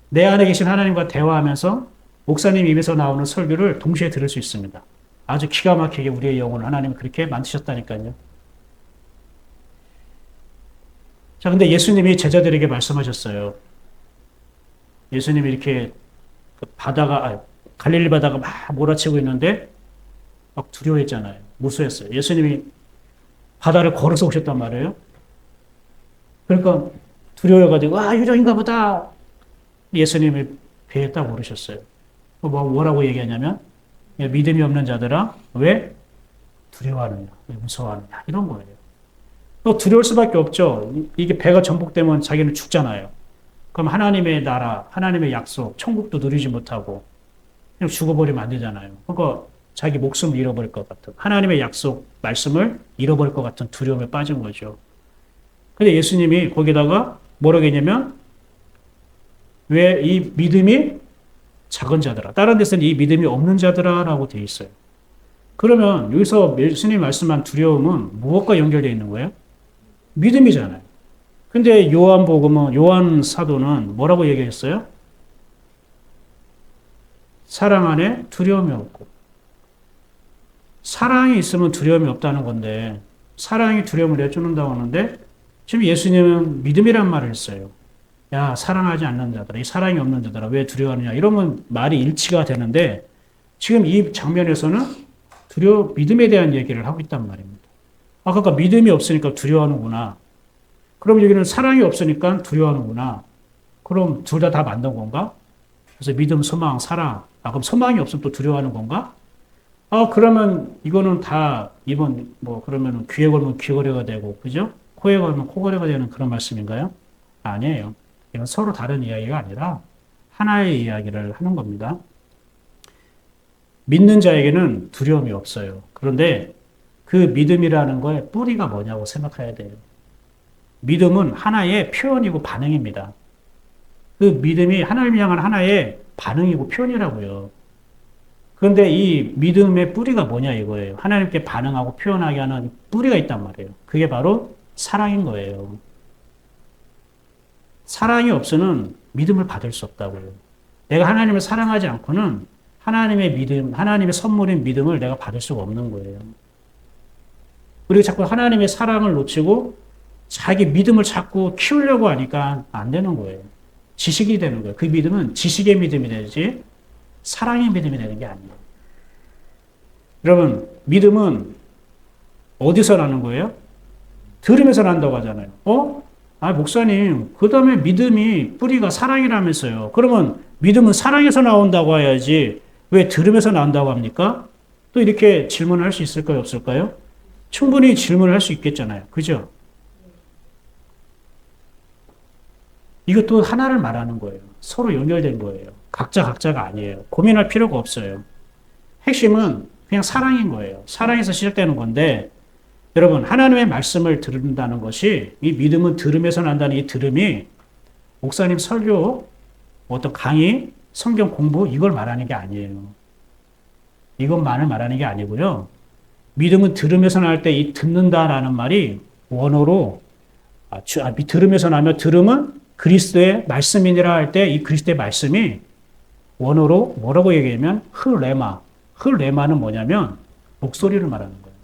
내 안에 계신 하나님과 대화하면서 목사님 입에서 나오는 설교를 동시에 들을 수 있습니다. 아주 기가 막히게 우리의 영혼을 하나님이 그렇게 만드셨다니까요. 자, 근데 예수님이 제자들에게 말씀하셨어요. 예수님이 이렇게 갈릴리 바다가 막 몰아치고 있는데 막 두려워했잖아요. 무서웠어요. 예수님이 바다를 걸어서 오셨단 말이에요. 그러니까 두려워해가지고 유령인가 보다. 예수님이 배에 딱 오르셨어요. 뭐라고 얘기하냐면 믿음이 없는 자들아 왜 두려워하느냐, 왜 무서워하느냐 이런 거예요. 또 두려울 수밖에 없죠. 이게 배가 전복되면 자기는 죽잖아요. 그럼 하나님의 나라, 하나님의 약속, 천국도 누리지 못하고 그냥 죽어버리면 안 되잖아요. 그러니까 자기 목숨을 잃어버릴 것 같은 하나님의 약속, 말씀을 잃어버릴 것 같은 두려움에 빠진 거죠. 근데 예수님이 거기다가 뭐라고 했냐면 왜 이 믿음이 작은 자들아. 다른 데서는 이 믿음이 없는 자들아 라고 되어 있어요. 그러면 여기서 예수님 말씀한 두려움은 무엇과 연결되어 있는 거예요? 믿음이잖아요. 근데 요한복음은, 요한 사도는 뭐라고 얘기했어요? 사랑 안에 두려움이 없고. 사랑이 있으면 두려움이 없다는 건데, 사랑이 두려움을 내쫓는다고 하는데, 지금 예수님은 믿음이란 말을 했어요. 야, 사랑하지 않는 자들아, 이 사랑이 없는 자들아, 왜 두려워하느냐? 이러면 말이 일치가 되는데, 지금 이 장면에서는 믿음에 대한 얘기를 하고 있단 말입니다. 그러니까 믿음이 없으니까 두려워하는구나. 그럼 여기는 사랑이 없으니까 두려워하는구나. 그럼 둘 다 맞는 건가? 그래서 믿음, 소망, 사랑. 그럼 소망이 없으면 또 두려워하는 건가? 그러면 이거는 다 이번 그러면 귀에 걸면 귀걸이가 되고, 그죠? 코에 걸면 코걸이가 되는 그런 말씀인가요? 아니에요. 이건 서로 다른 이야기가 아니라 하나의 이야기를 하는 겁니다. 믿는 자에게는 두려움이 없어요. 그런데 그 믿음이라는 거의 뿌리가 뭐냐고 생각해야 돼요. 믿음은 하나의 표현이고 반응입니다. 그 믿음이 하나님을 향한 하나의 반응이고 표현이라고요. 그런데 이 믿음의 뿌리가 뭐냐 이거예요. 하나님께 반응하고 표현하게 하는 뿌리가 있단 말이에요. 그게 바로 사랑인 거예요. 사랑이 없으면 믿음을 받을 수 없다고요. 내가 하나님을 사랑하지 않고는 하나님의 믿음, 하나님의 선물인 믿음을 내가 받을 수가 없는 거예요. 그리고 자꾸 하나님의 사랑을 놓치고 자기 믿음을 자꾸 키우려고 하니까 안 되는 거예요. 지식이 되는 거예요. 그 믿음은 지식의 믿음이 되지 사랑의 믿음이 되는 게 아니에요. 여러분, 믿음은 어디서 나는 거예요? 들으면서 난다고 하잖아요. 목사님, 그 다음에 믿음이 뿌리가 사랑이라면서요. 그러면 믿음은 사랑에서 나온다고 해야지 왜 들으면서 나온다고 합니까? 또 이렇게 질문을 할 수 있을까요? 없을까요? 충분히 질문을 할 수 있겠잖아요. 그죠? 이것도 하나를 말하는 거예요. 서로 연결된 거예요. 각자가 아니에요. 고민할 필요가 없어요. 핵심은 그냥 사랑인 거예요. 사랑에서 시작되는 건데, 여러분, 하나님의 말씀을 들은다는 것이, 이 믿음은 들음에서 난다는 이 들음이, 목사님 설교, 어떤 강의, 성경 공부, 이걸 말하는 게 아니에요. 이것만을 말하는 게 아니고요. 믿음은 들음에서 날 때 이 듣는다라는 말이 원어로, 들음에서 나면 들음은 그리스도의 말씀이니라 할 때 이 그리스도의 말씀이 원어로 뭐라고 얘기하면 흐레마. 흐레마는 뭐냐면 목소리를 말하는 거예요.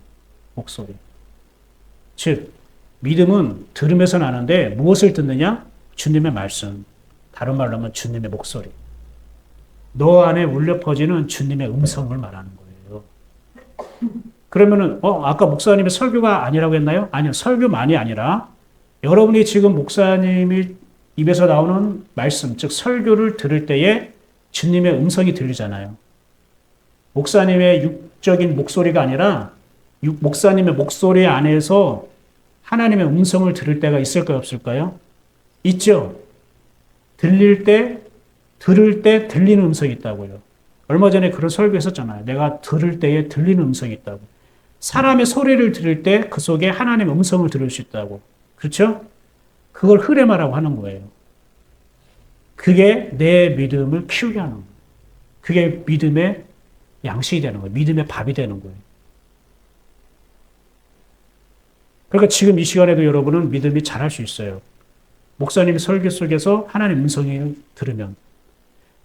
목소리. 즉 믿음은 들음에서 나는데 무엇을 듣느냐? 주님의 말씀. 다른 말로 하면 주님의 목소리. 너 안에 울려 퍼지는 주님의 음성을 말하는 거예요. 그러면은 아까 목사님의 설교가 아니라고 했나요? 아니요. 설교만이 아니라 여러분이 지금 목사님이 입에서 나오는 말씀, 즉 설교를 들을 때에 주님의 음성이 들리잖아요. 목사님의 육적인 목소리가 아니라 목사님의 목소리 안에서 하나님의 음성을 들을 때가 있을까요? 없을까요? 있죠. 들을 때 들리는 음성이 있다고요. 얼마 전에 그런 설교 했었잖아요. 내가 들을 때에 들리는 음성이 있다고. 사람의 소리를 들을 때 그 속에 하나님의 음성을 들을 수 있다고. 그렇죠? 그걸 흐레마라고 하는 거예요. 그게 내 믿음을 키우게 하는 거예요. 그게 믿음의 양식이 되는 거예요. 믿음의 밥이 되는 거예요. 그러니까 지금 이 시간에도 여러분은 믿음이 잘할 수 있어요. 목사님의 설교 속에서 하나님의 음성을 들으면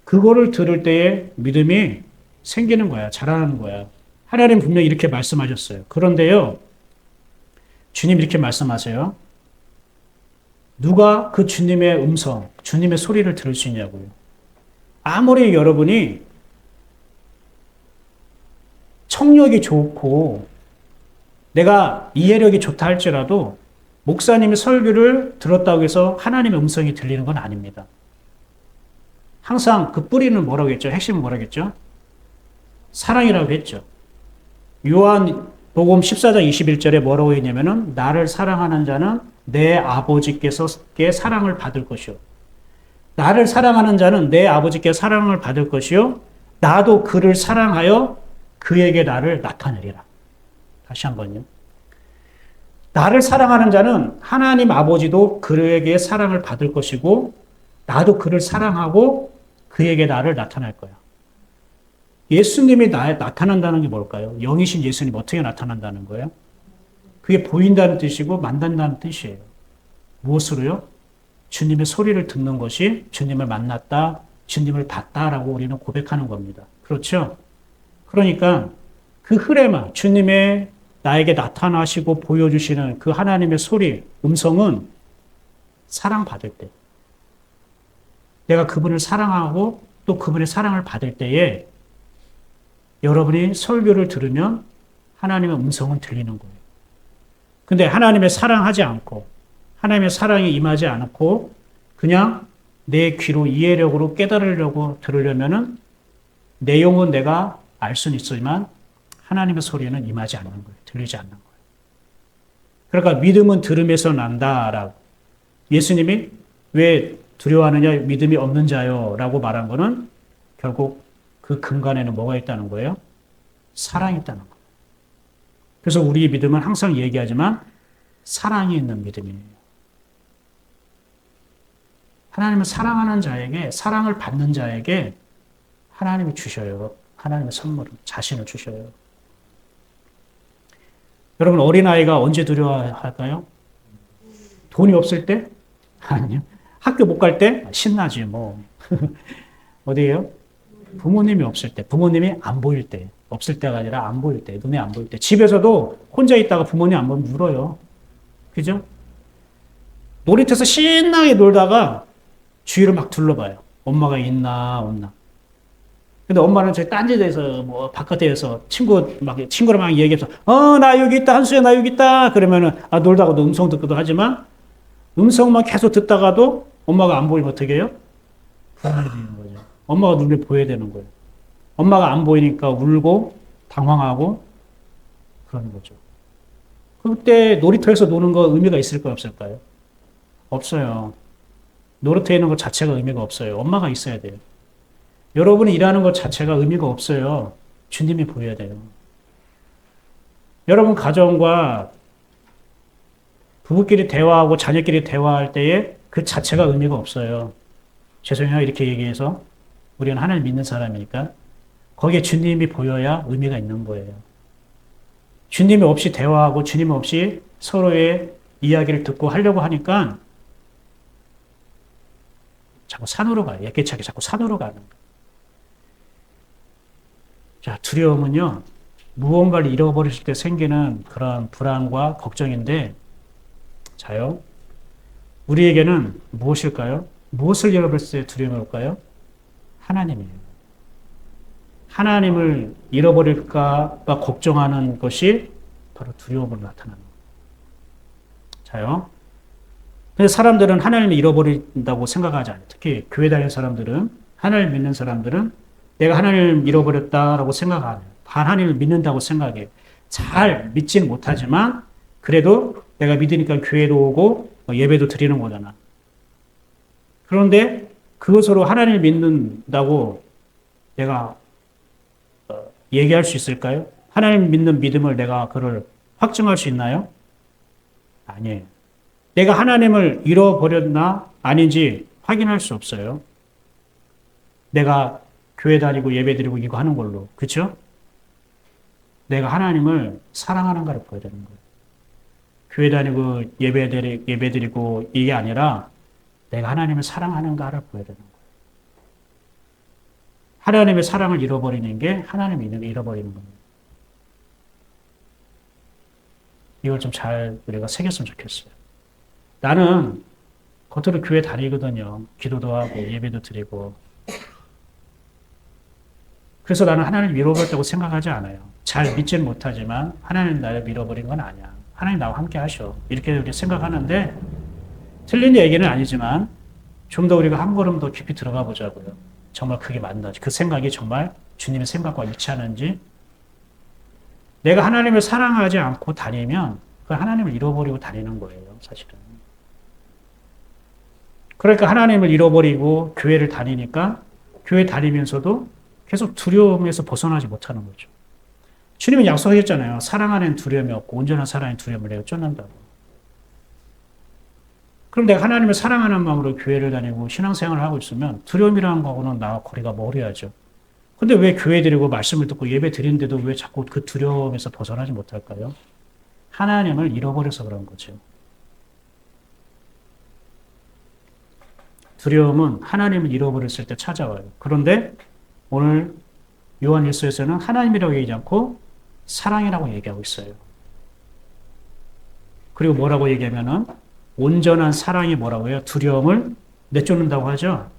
그거를 들을 때에 믿음이 생기는 거야. 자라나는 거야. 하나님 분명히 이렇게 말씀하셨어요. 그런데요. 주님 이렇게 말씀하세요. 누가 그 주님의 음성, 주님의 소리를 들을 수 있냐고요. 아무리 여러분이 청력이 좋고 내가 이해력이 좋다 할지라도 목사님의 설교를 들었다고 해서 하나님의 음성이 들리는 건 아닙니다. 항상 그 뿌리는 뭐라고 했죠? 핵심은 뭐라고 했죠? 사랑이라고 했죠. 요한복음 14장 21절에 뭐라고 했냐면은 나를 사랑하는 자는 내 아버지께서께 사랑을 받을 것이요. 나를 사랑하는 자는 내 아버지께 사랑을 받을 것이요. 나도 그를 사랑하여 그에게 나를 나타내리라. 다시 한번요. 나를 사랑하는 자는 하나님 아버지도 그에게 사랑을 받을 것이고 나도 그를 사랑하고 그에게 나를 나타낼 거야. 예수님이 나타난다는 게 뭘까요? 영이신 예수님 어떻게 나타난다는 거예요? 그게 보인다는 뜻이고 만난다는 뜻이에요. 무엇으로요? 주님의 소리를 듣는 것이 주님을 만났다, 주님을 봤다라고 우리는 고백하는 겁니다. 그렇죠? 그러니까 그 흐레마, 주님의 나에게 나타나시고 보여주시는 그 하나님의 소리, 음성은 사랑받을 때. 내가 그분을 사랑하고 또 그분의 사랑을 받을 때에 여러분이 설교를 들으면 하나님의 음성은 들리는 거예요. 근데 하나님의 사랑하지 않고 하나님의 사랑이 임하지 않고 그냥 내 귀로 이해력으로 깨달으려고 들으려면은 내용은 내가 알 수는 있지만 하나님의 소리는 임하지 않는 거예요. 들리지 않는 거예요. 그러니까 믿음은 들음에서 난다라고. 예수님이 왜 두려워하느냐 믿음이 없는 자요 라고 말한 거는 결국 그 근간에는 뭐가 있다는 거예요? 사랑이 있다는 거예요. 그래서 우리의 믿음은 항상 얘기하지만 사랑이 있는 믿음이에요. 하나님은 사랑하는 자에게, 사랑을 받는 자에게 하나님이 주셔요. 하나님의 선물을, 자신을 주셔요. 여러분, 어린아이가 언제 두려워할까요? 돈이 없을 때? 아니요. 학교 못 갈 때? 신나지, 뭐. 어디에요? 부모님이 없을 때, 부모님이 안 보일 때. 없을 때가 아니라 안 보일 때, 눈에 안 보일 때. 집에서도 혼자 있다가 부모님 안 보면 울어요. 그죠? 놀이터에서 신나게 놀다가 주위를 막 둘러봐요. 엄마가 있나, 없나. 근데 엄마는 저기 딴 데에서, 뭐, 바깥에서 친구랑 막 얘기해서, 나 여기 있다, 한수야, 나 여기 있다. 그러면은, 놀다가도 음성 듣기도 하지만, 음성만 계속 듣다가도 엄마가 안 보이면 어떻게 해요? 불안이 되는 거죠. 엄마가 눈에 보여야 되는 거예요. 엄마가 안 보이니까 울고, 당황하고, 그러는 거죠. 그때 놀이터에서 노는 거 의미가 있을까요, 없을까요? 없어요. 놀이터에 있는 것 자체가 의미가 없어요. 엄마가 있어야 돼요. 여러분이 일하는 것 자체가 의미가 없어요. 주님이 보여야 돼요. 여러분 가정과 부부끼리 대화하고 자녀끼리 대화할 때에 그 자체가 의미가 없어요. 죄송해요. 이렇게 얘기해서. 우리는 하나님 믿는 사람이니까. 거기에 주님이 보여야 의미가 있는 거예요. 주님이 없이 대화하고 주님 없이 서로의 이야기를 듣고 하려고 하니까 자꾸 산으로 가요. 예개차게 자꾸 산으로 가는 거예요. 자, 두려움은요, 무언가를 잃어버렸을 때 생기는 그런 불안과 걱정인데, 자요, 우리에게는 무엇일까요? 무엇을 잃어버렸을 때 두려움이 올까요? 하나님이에요. 하나님을 잃어버릴까 봐 걱정하는 것이 바로 두려움으로 나타나는 거예요. 자요. 근데 사람들은 하나님을 잃어버린다고 생각하지 않아요. 특히 교회 다니는 사람들은, 하나님을 믿는 사람들은 내가 하나님을 잃어버렸다라고 생각 안 해요. 하나님을 믿는다고 생각해요. 잘 믿지는 못하지만 그래도 내가 믿으니까 교회도 오고 예배도 드리는 거잖아. 그런데 그것으로 하나님을 믿는다고 내가 얘기할 수 있을까요? 하나님 믿는 믿음을 내가 그를 확증할 수 있나요? 아니에요. 내가 하나님을 잃어버렸나 아닌지 확인할 수 없어요. 내가 교회 다니고 예배 드리고 이거 하는 걸로. 그렇죠? 내가 하나님을 사랑하는가를 보여야 되는 거예요. 교회 다니고 예배 드리고 이게 아니라 내가 하나님을 사랑하는가를 보여야 되는 거예요. 하나님의 사랑을 잃어버리는 게 하나님을 잃어버리는 겁니다. 이걸 좀 잘 우리가 새겼으면 좋겠어요. 나는 겉으로 교회 다니거든요. 기도도 하고 예배도 드리고. 그래서 나는 하나님을 잃어버렸다고 생각하지 않아요. 잘 믿지는 못하지만 하나님 나를 잃어버린 건 아니야. 하나님 나와 함께 하셔. 이렇게 생각하는데 틀린 얘기는 아니지만 좀 더 우리가 한 걸음 더 깊이 들어가 보자고요. 정말 그게 맞는지, 그 생각이 정말 주님의 생각과 일치하는지. 내가 하나님을 사랑하지 않고 다니면 그 하나님을 잃어버리고 다니는 거예요, 사실은. 그러니까 하나님을 잃어버리고 교회를 다니니까 교회 다니면서도 계속 두려움에서 벗어나지 못하는 거죠. 주님은 약속하셨잖아요. 사랑 안에는 두려움이 없고 온전한 사랑의 두려움을 내가 쫓는다고. 그럼 내가 하나님을 사랑하는 마음으로 교회를 다니고 신앙생활을 하고 있으면 두려움이라는 거하고는 나와 거리가 멀어야죠. 근데 왜 교회 드리고 말씀을 듣고 예배 드리는데도 왜 자꾸 그 두려움에서 벗어나지 못할까요? 하나님을 잃어버려서 그런 거죠. 두려움은 하나님을 잃어버렸을 때 찾아와요. 그런데 오늘 요한 1서에서는 하나님이라고 얘기하지 않고 사랑이라고 얘기하고 있어요. 그리고 뭐라고 얘기하면은 온전한 사랑이 뭐라고 해요? 두려움을 내쫓는다고 하죠.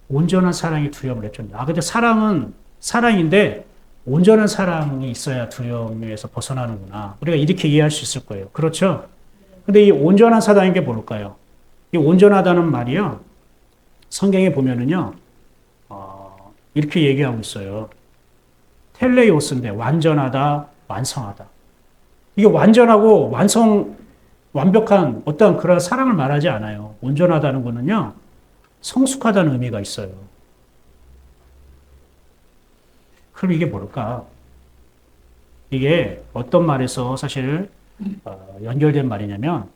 온전한 사랑이 두려움을 내쫓는다. 근데 사랑은 사랑인데 온전한 사랑이 있어야 두려움에서 벗어나는구나. 우리가 이렇게 이해할 수 있을 거예요. 그렇죠? 근데 이 온전한 사랑인 게 뭘까요? 이 온전하다는 말이요. 성경에 보면은요. 이렇게 얘기하고 있어요. 텔레오스인데 완전하다, 완성하다. 이게 완전하고 완벽한 어떤 그런 사랑을 말하지 않아요. 온전하다는 거는요. 성숙하다는 의미가 있어요. 그럼 이게 뭘까? 이게 어떤 말에서 사실 연결된 말이냐면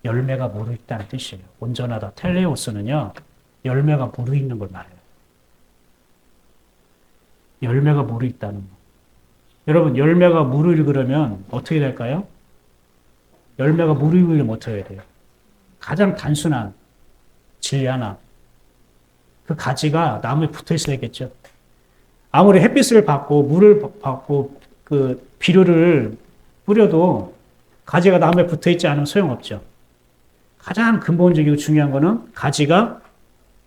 열매가 무르익다는 뜻이에요. 온전하다. 텔레오스는요. 열매가 무르익는 걸 말해요. 열매가 무르익다는 거. 여러분 열매가 무르익으려면 어떻게 될까요? 열매가 무르익으려면 어떻게 해야 돼요? 가장 단순한 진리 하나. 그 가지가 나무에 붙어 있어야겠죠. 아무리 햇빛을 받고 물을 받고 그 비료를 뿌려도 가지가 나무에 붙어 있지 않으면 소용없죠. 가장 근본적이고 중요한 거는 가지가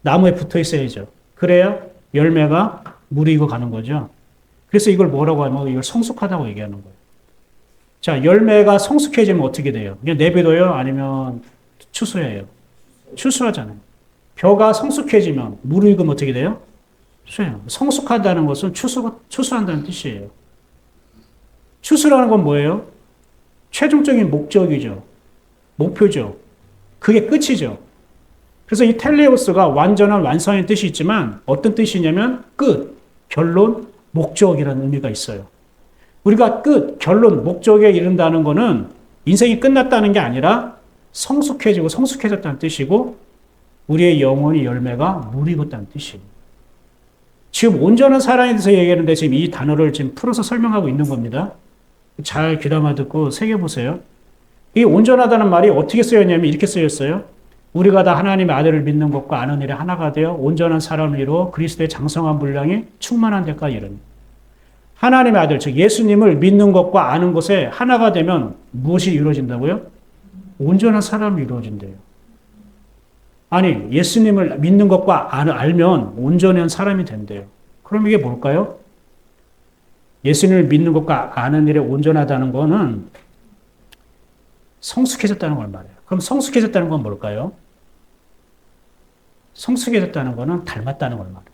나무에 붙어 있어야죠. 그래야 열매가 무르익어 가는 거죠. 그래서 이걸 뭐라고 하면 이걸 성숙하다고 얘기하는 거예요. 자, 열매가 성숙해지면 어떻게 돼요? 그냥 내버려요? 아니면 추수해요? 추수하잖아요. 벼가 성숙해지면 무르익으면 어떻게 돼요? 추수해요. 성숙하다는 것은 추수한다는 뜻이에요. 추수라는 건 뭐예요? 최종적인 목적이죠. 목표죠. 그게 끝이죠. 그래서 이 텔레오스가 완전한 완성의 뜻이 있지만 어떤 뜻이냐면 끝, 결론, 목적이라는 의미가 있어요. 우리가 끝, 결론, 목적에 이른다는 것은 인생이 끝났다는 게 아니라 성숙해지고 성숙해졌다는 뜻이고 우리의 영혼이 열매가 무르익었다는 뜻이에요. 지금 온전한 사랑에 대해서 얘기하는데 지금 이 단어를 지금 풀어서 설명하고 있는 겁니다. 잘 귀담아 듣고 새겨보세요. 이 온전하다는 말이 어떻게 쓰였냐면 이렇게 쓰였어요. 우리가 다 하나님의 아들을 믿는 것과 아는 일에 하나가 되어 온전한 사람을 이루어 그리스도의 장성한 분량이 충만한 데까지 이릅니다. 하나님의 아들, 즉 예수님을 믿는 것과 아는 것에 하나가 되면 무엇이 이루어진다고요? 온전한 사람이 이루어진대요. 아니, 예수님을 믿는 것과 알면 온전한 사람이 된대요. 그럼 이게 뭘까요? 예수님을 믿는 것과 아는 일에 온전하다는 거는 성숙해졌다는 걸 말해요. 그럼 성숙해졌다는 건 뭘까요? 성숙해졌다는 거는 닮았다는 걸 말해요.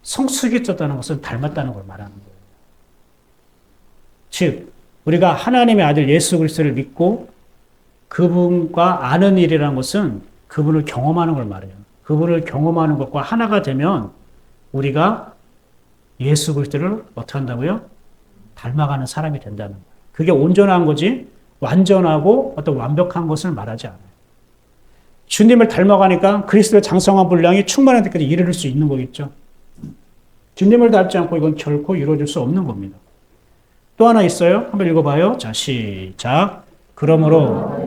성숙해졌다는 것은 닮았다는 걸 말하는 거예요. 즉, 우리가 하나님의 아들 예수 그리스도를 믿고 그분과 아는 일이라는 것은 그분을 경험하는 걸 말해요. 그분을 경험하는 것과 하나가 되면 우리가 예수 그리스도를 어떻게 한다고요? 닮아가는 사람이 된다는 거예요. 그게 온전한 거지 완전하고 어떤 완벽한 것을 말하지 않아요. 주님을 닮아가니까 그리스도의 장성한 분량이 충만한 데까지 이르를 수 있는 거겠죠. 주님을 닮지 않고 이건 결코 이루어질 수 없는 겁니다. 또 하나 있어요. 한번 읽어봐요. 자, 시작. 그러므로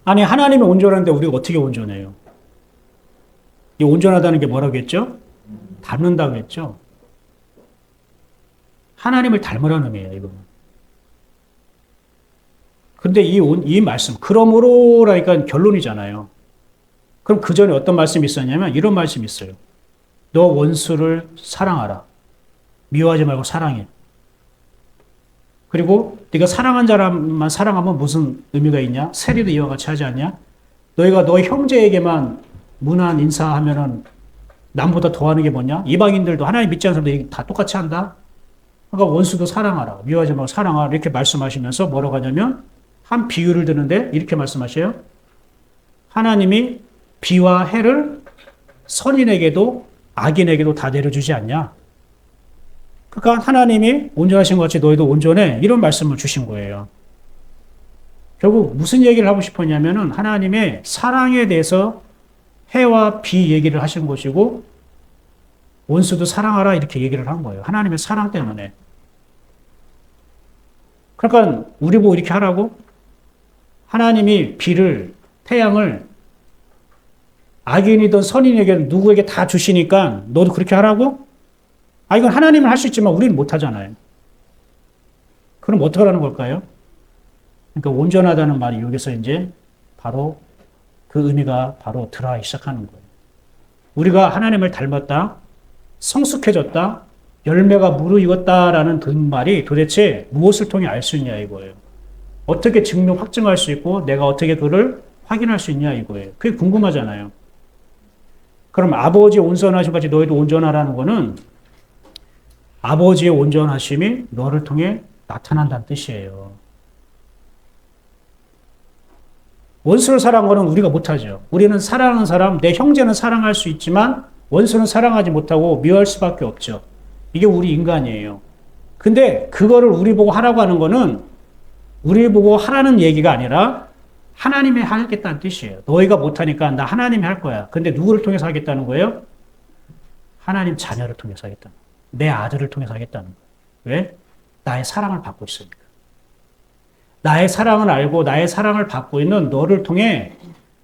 아니 하나님이 온전한데 우리가 어떻게 온전해요? 이 온전하다는 게 뭐라고 했죠? 닮는다고 했죠. 하나님을 닮으라는 의미예요, 이거는. 근데 이 말씀, 그러므로라니까 결론이잖아요. 그럼 그 전에 어떤 말씀이 있었냐면 이런 말씀이 있어요. 너 원수를 사랑하라. 미워하지 말고 사랑해. 그리고 네가 사랑한 사람만 사랑하면 무슨 의미가 있냐? 세리도 이와 같이 하지 않냐? 너희가 너희 형제에게만 문안 인사하면은 남보다 더하는 게 뭐냐? 이방인들도 하나님 믿지 않는 사람들 다 똑같이 한다. 그러니까 원수도 사랑하라. 미워하지 말고 사랑하라. 이렇게 말씀하시면서 뭐라고 하냐면 한 비유를 드는데 이렇게 말씀하셔요. 하나님이 비와 해를 선인에게도 악인에게도 다 내려주지 않냐? 그러니까 하나님이 온전하신 것 같이 너희도 온전해. 이런 말씀을 주신 거예요. 결국 무슨 얘기를 하고 싶었냐면은 하나님의 사랑에 대해서 해와 비 얘기를 하신 것이고 원수도 사랑하라 이렇게 얘기를 한 거예요. 하나님의 사랑 때문에. 그러니까 우리 보고 이렇게 하라고? 하나님이 비를, 태양을 악인이든 선인에게 누구에게 다 주시니까 너도 그렇게 하라고? 아, 이건 하나님은 할 수 있지만 우리는 못 하잖아요. 그럼 어떻게 하라는 걸까요? 그러니까 온전하다는 말이 여기서 이제 바로 그 의미가 바로 들어가기 시작하는 거예요. 우리가 하나님을 닮았다, 성숙해졌다, 열매가 무르익었다라는 그 말이 도대체 무엇을 통해 알 수 있냐 이거예요. 어떻게 증명, 확증할 수 있고 내가 어떻게 그를 확인할 수 있냐 이거예요. 그게 궁금하잖아요. 그럼 아버지의 온전하심 같이 너희도 온전하라는 거는 아버지의 온전하심이 너를 통해 나타난다는 뜻이에요. 원수를 사랑하는 건 우리가 못하죠. 우리는 사랑하는 사람, 내 형제는 사랑할 수 있지만 원수는 사랑하지 못하고 미워할 수밖에 없죠. 이게 우리 인간이에요. 근데 그거를 우리 보고 하라고 하는 거는 우리 보고 하라는 얘기가 아니라 하나님이 하겠다는 뜻이에요. 너희가 못하니까 나 하나님이 할 거야. 근데 누구를 통해서 하겠다는 거예요? 하나님 자녀를 통해서 하겠다는 거예요. 내 아들을 통해서 하겠다는 거예요. 왜? 나의 사랑을 받고 있으니까. 나의 사랑을 알고 나의 사랑을 받고 있는 너를 통해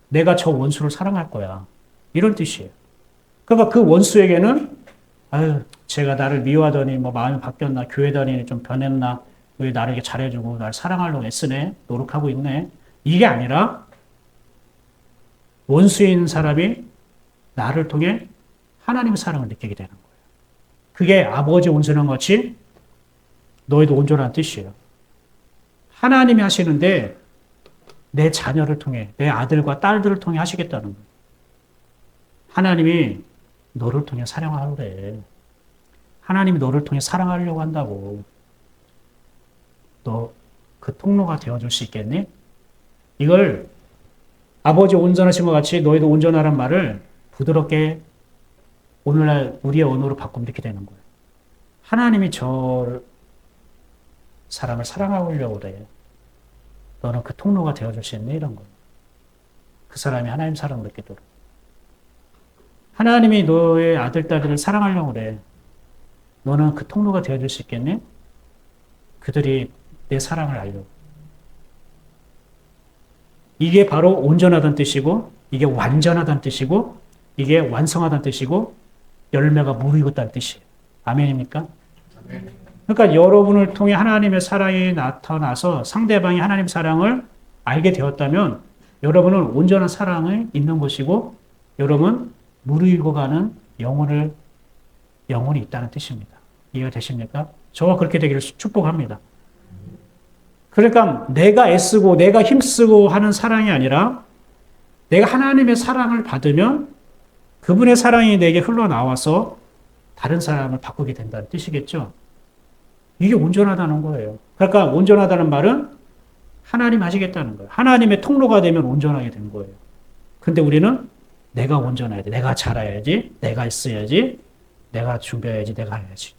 내가 저 원수를 사랑할 거야. 이런 뜻이에요. 그러니까 그 원수에게는 아유, 제가 나를 미워하더니 뭐 마음이 바뀌었나, 교회 다니니 좀 변했나, 왜 나를 이렇게 잘해주고 날 사랑하려고 애쓰네, 노력하고 있네. 이게 아니라 원수인 사람이 나를 통해 하나님의 사랑을 느끼게 되는 거예요. 그게 아버지 온전한 것이 너희도 온전한 뜻이에요. 하나님이 하시는데 내 자녀를 통해, 내 아들과 딸들을 통해 하시겠다는 거예요. 하나님이 너를 통해 사랑하래. 하나님이 너를 통해 사랑하려고 한다고. 너 그 통로가 되어줄 수 있겠니? 이걸 아버지 온전하신 것 같이 너희도 온전하란 말을 부드럽게 오늘날 우리의 언어로 바꾸면 이렇게 되는 거예요. 하나님이 저 사람을 사랑하려고 그래. 너는 그 통로가 되어줄 수 있니? 이런 거예요. 그 사람이 하나님 사랑을 느끼도록. 하나님이 너의 아들, 딸들을 사랑하려고 그래. 너는 그 통로가 되어줄 수 있겠니? 그들이 내 사랑을 알려고. 이게 바로 온전하다는 뜻이고, 이게 완전하다는 뜻이고, 이게 완성하다는 뜻이고, 열매가 무르익었다는 뜻이에요. 아멘입니까? 아멘. 그러니까 여러분을 통해 하나님의 사랑이 나타나서 상대방이 하나님의 사랑을 알게 되었다면, 여러분은 온전한 사랑을 있는 것이고, 여러분 무르익어가는 영혼이 있다는 뜻입니다. 이해가 되십니까? 저와 그렇게 되기를 축복합니다. 그러니까 내가 애쓰고 내가 힘쓰고 하는 사랑이 아니라 내가 하나님의 사랑을 받으면 그분의 사랑이 내게 흘러나와서 다른 사람을 바꾸게 된다는 뜻이겠죠. 이게 온전하다는 거예요. 그러니까 온전하다는 말은 하나님 하시겠다는 거예요. 하나님의 통로가 되면 온전하게 된 거예요. 근데 우리는 내가 온전해야 돼. 내가 잘해야지. 내가 있어야지. 내가 준비해야지. 내가 해야지.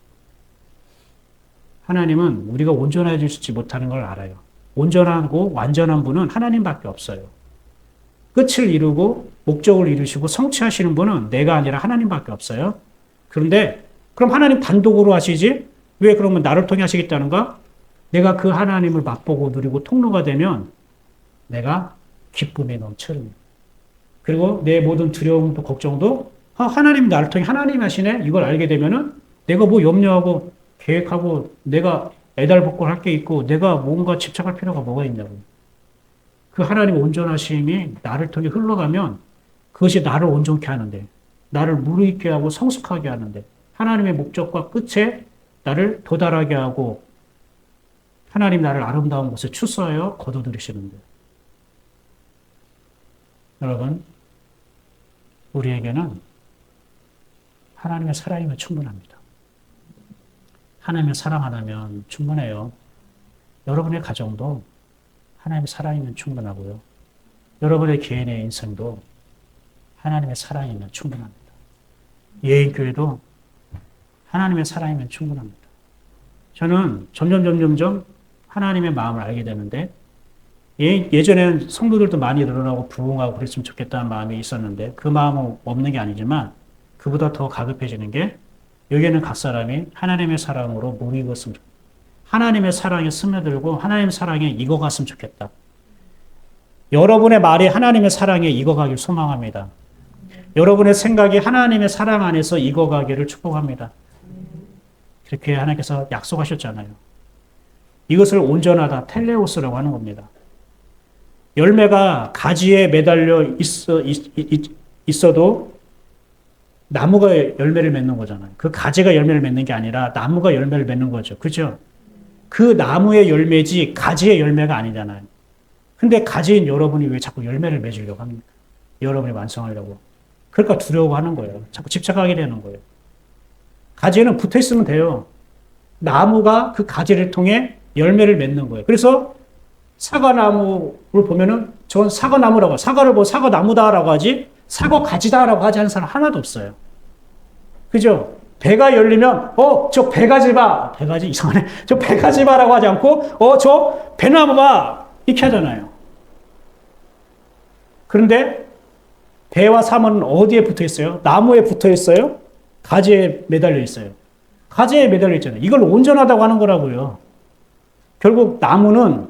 하나님은 우리가 온전해지지 못하는 걸 알아요. 온전하고 완전한 분은 하나님밖에 없어요. 끝을 이루고 목적을 이루시고 성취하시는 분은 내가 아니라 하나님밖에 없어요. 그런데 그럼 하나님 단독으로 하시지? 왜 그러면 나를 통해 하시겠다는가? 내가 그 하나님을 맛보고 누리고 통로가 되면 내가 기쁨이 넘치는. 그리고 내 모든 두려움도 걱정도 하나님 나를 통해 하나님 하시네? 이걸 알게 되면은 내가 뭐 염려하고 계획하고 내가 애달복걸 할 게 있고 내가 뭔가 집착할 필요가 뭐가 있냐고. 그 하나님 온전하심이 나를 통해 흘러가면 그것이 나를 온전케 하는데 나를 무르익게 하고 성숙하게 하는데 하나님의 목적과 끝에 나를 도달하게 하고 하나님 나를 아름다운 곳에 추수하여 거둬들이시는데 여러분 우리에게는 하나님의 사랑이면 충분합니다. 하나님의 사랑 하나면 충분해요. 여러분의 가정도 하나님의 사랑이면 충분하고요. 여러분의 개인의 인생도 하나님의 사랑이면 충분합니다. 예인교회도 하나님의 사랑이면 충분합니다. 저는 점점 하나님의 마음을 알게 되는데 예전에는 성도들도 많이 늘어나고 부흥하고 그랬으면 좋겠다는 마음이 있었는데 그 마음은 없는 게 아니지만 그보다 더 가급해지는 게 여기에는 각 사람이 하나님의 사랑으로 무익었으면 좋겠다. 하나님의 사랑에 스며들고 하나님의 사랑에 익어갔으면 좋겠다. 여러분의 말이 하나님의 사랑에 익어가길 소망합니다. 여러분의 생각이 하나님의 사랑 안에서 익어가기를 축복합니다. 그렇게 하나님께서 약속하셨잖아요. 이것을 온전하다, 텔레오스라고 하는 겁니다. 열매가 가지에 매달려 있어도 나무가 열매를 맺는 거잖아요. 그 가지가 열매를 맺는 게 아니라 나무가 열매를 맺는 거죠. 그죠? 그 나무의 열매지 가지의 열매가 아니잖아요. 근데 가지인 여러분이 왜 자꾸 열매를 맺으려고 합니까? 여러분이 완성하려고. 그러니까 두려워하는 거예요. 자꾸 집착하게 되는 거예요. 가지에는 붙어 있으면 돼요. 나무가 그 가지를 통해 열매를 맺는 거예요. 그래서 사과나무를 보면은 저건 사과나무라고, 사과를 보고 사과나무다라고 하지, 사과 가지다라고 하지 않는 사람 하나도 없어요. 그죠? 배가 열리면, 저 배가지 봐. 배가지? 이상하네. 저 배가지 봐라고 하지 않고, 저 배나무 봐. 이렇게 하잖아요. 그런데 배와 사과는 어디에 붙어 있어요? 나무에 붙어 있어요? 가지에 매달려 있어요. 가지에 매달려 있잖아요. 이걸 온전하다고 하는 거라고요. 결국 나무는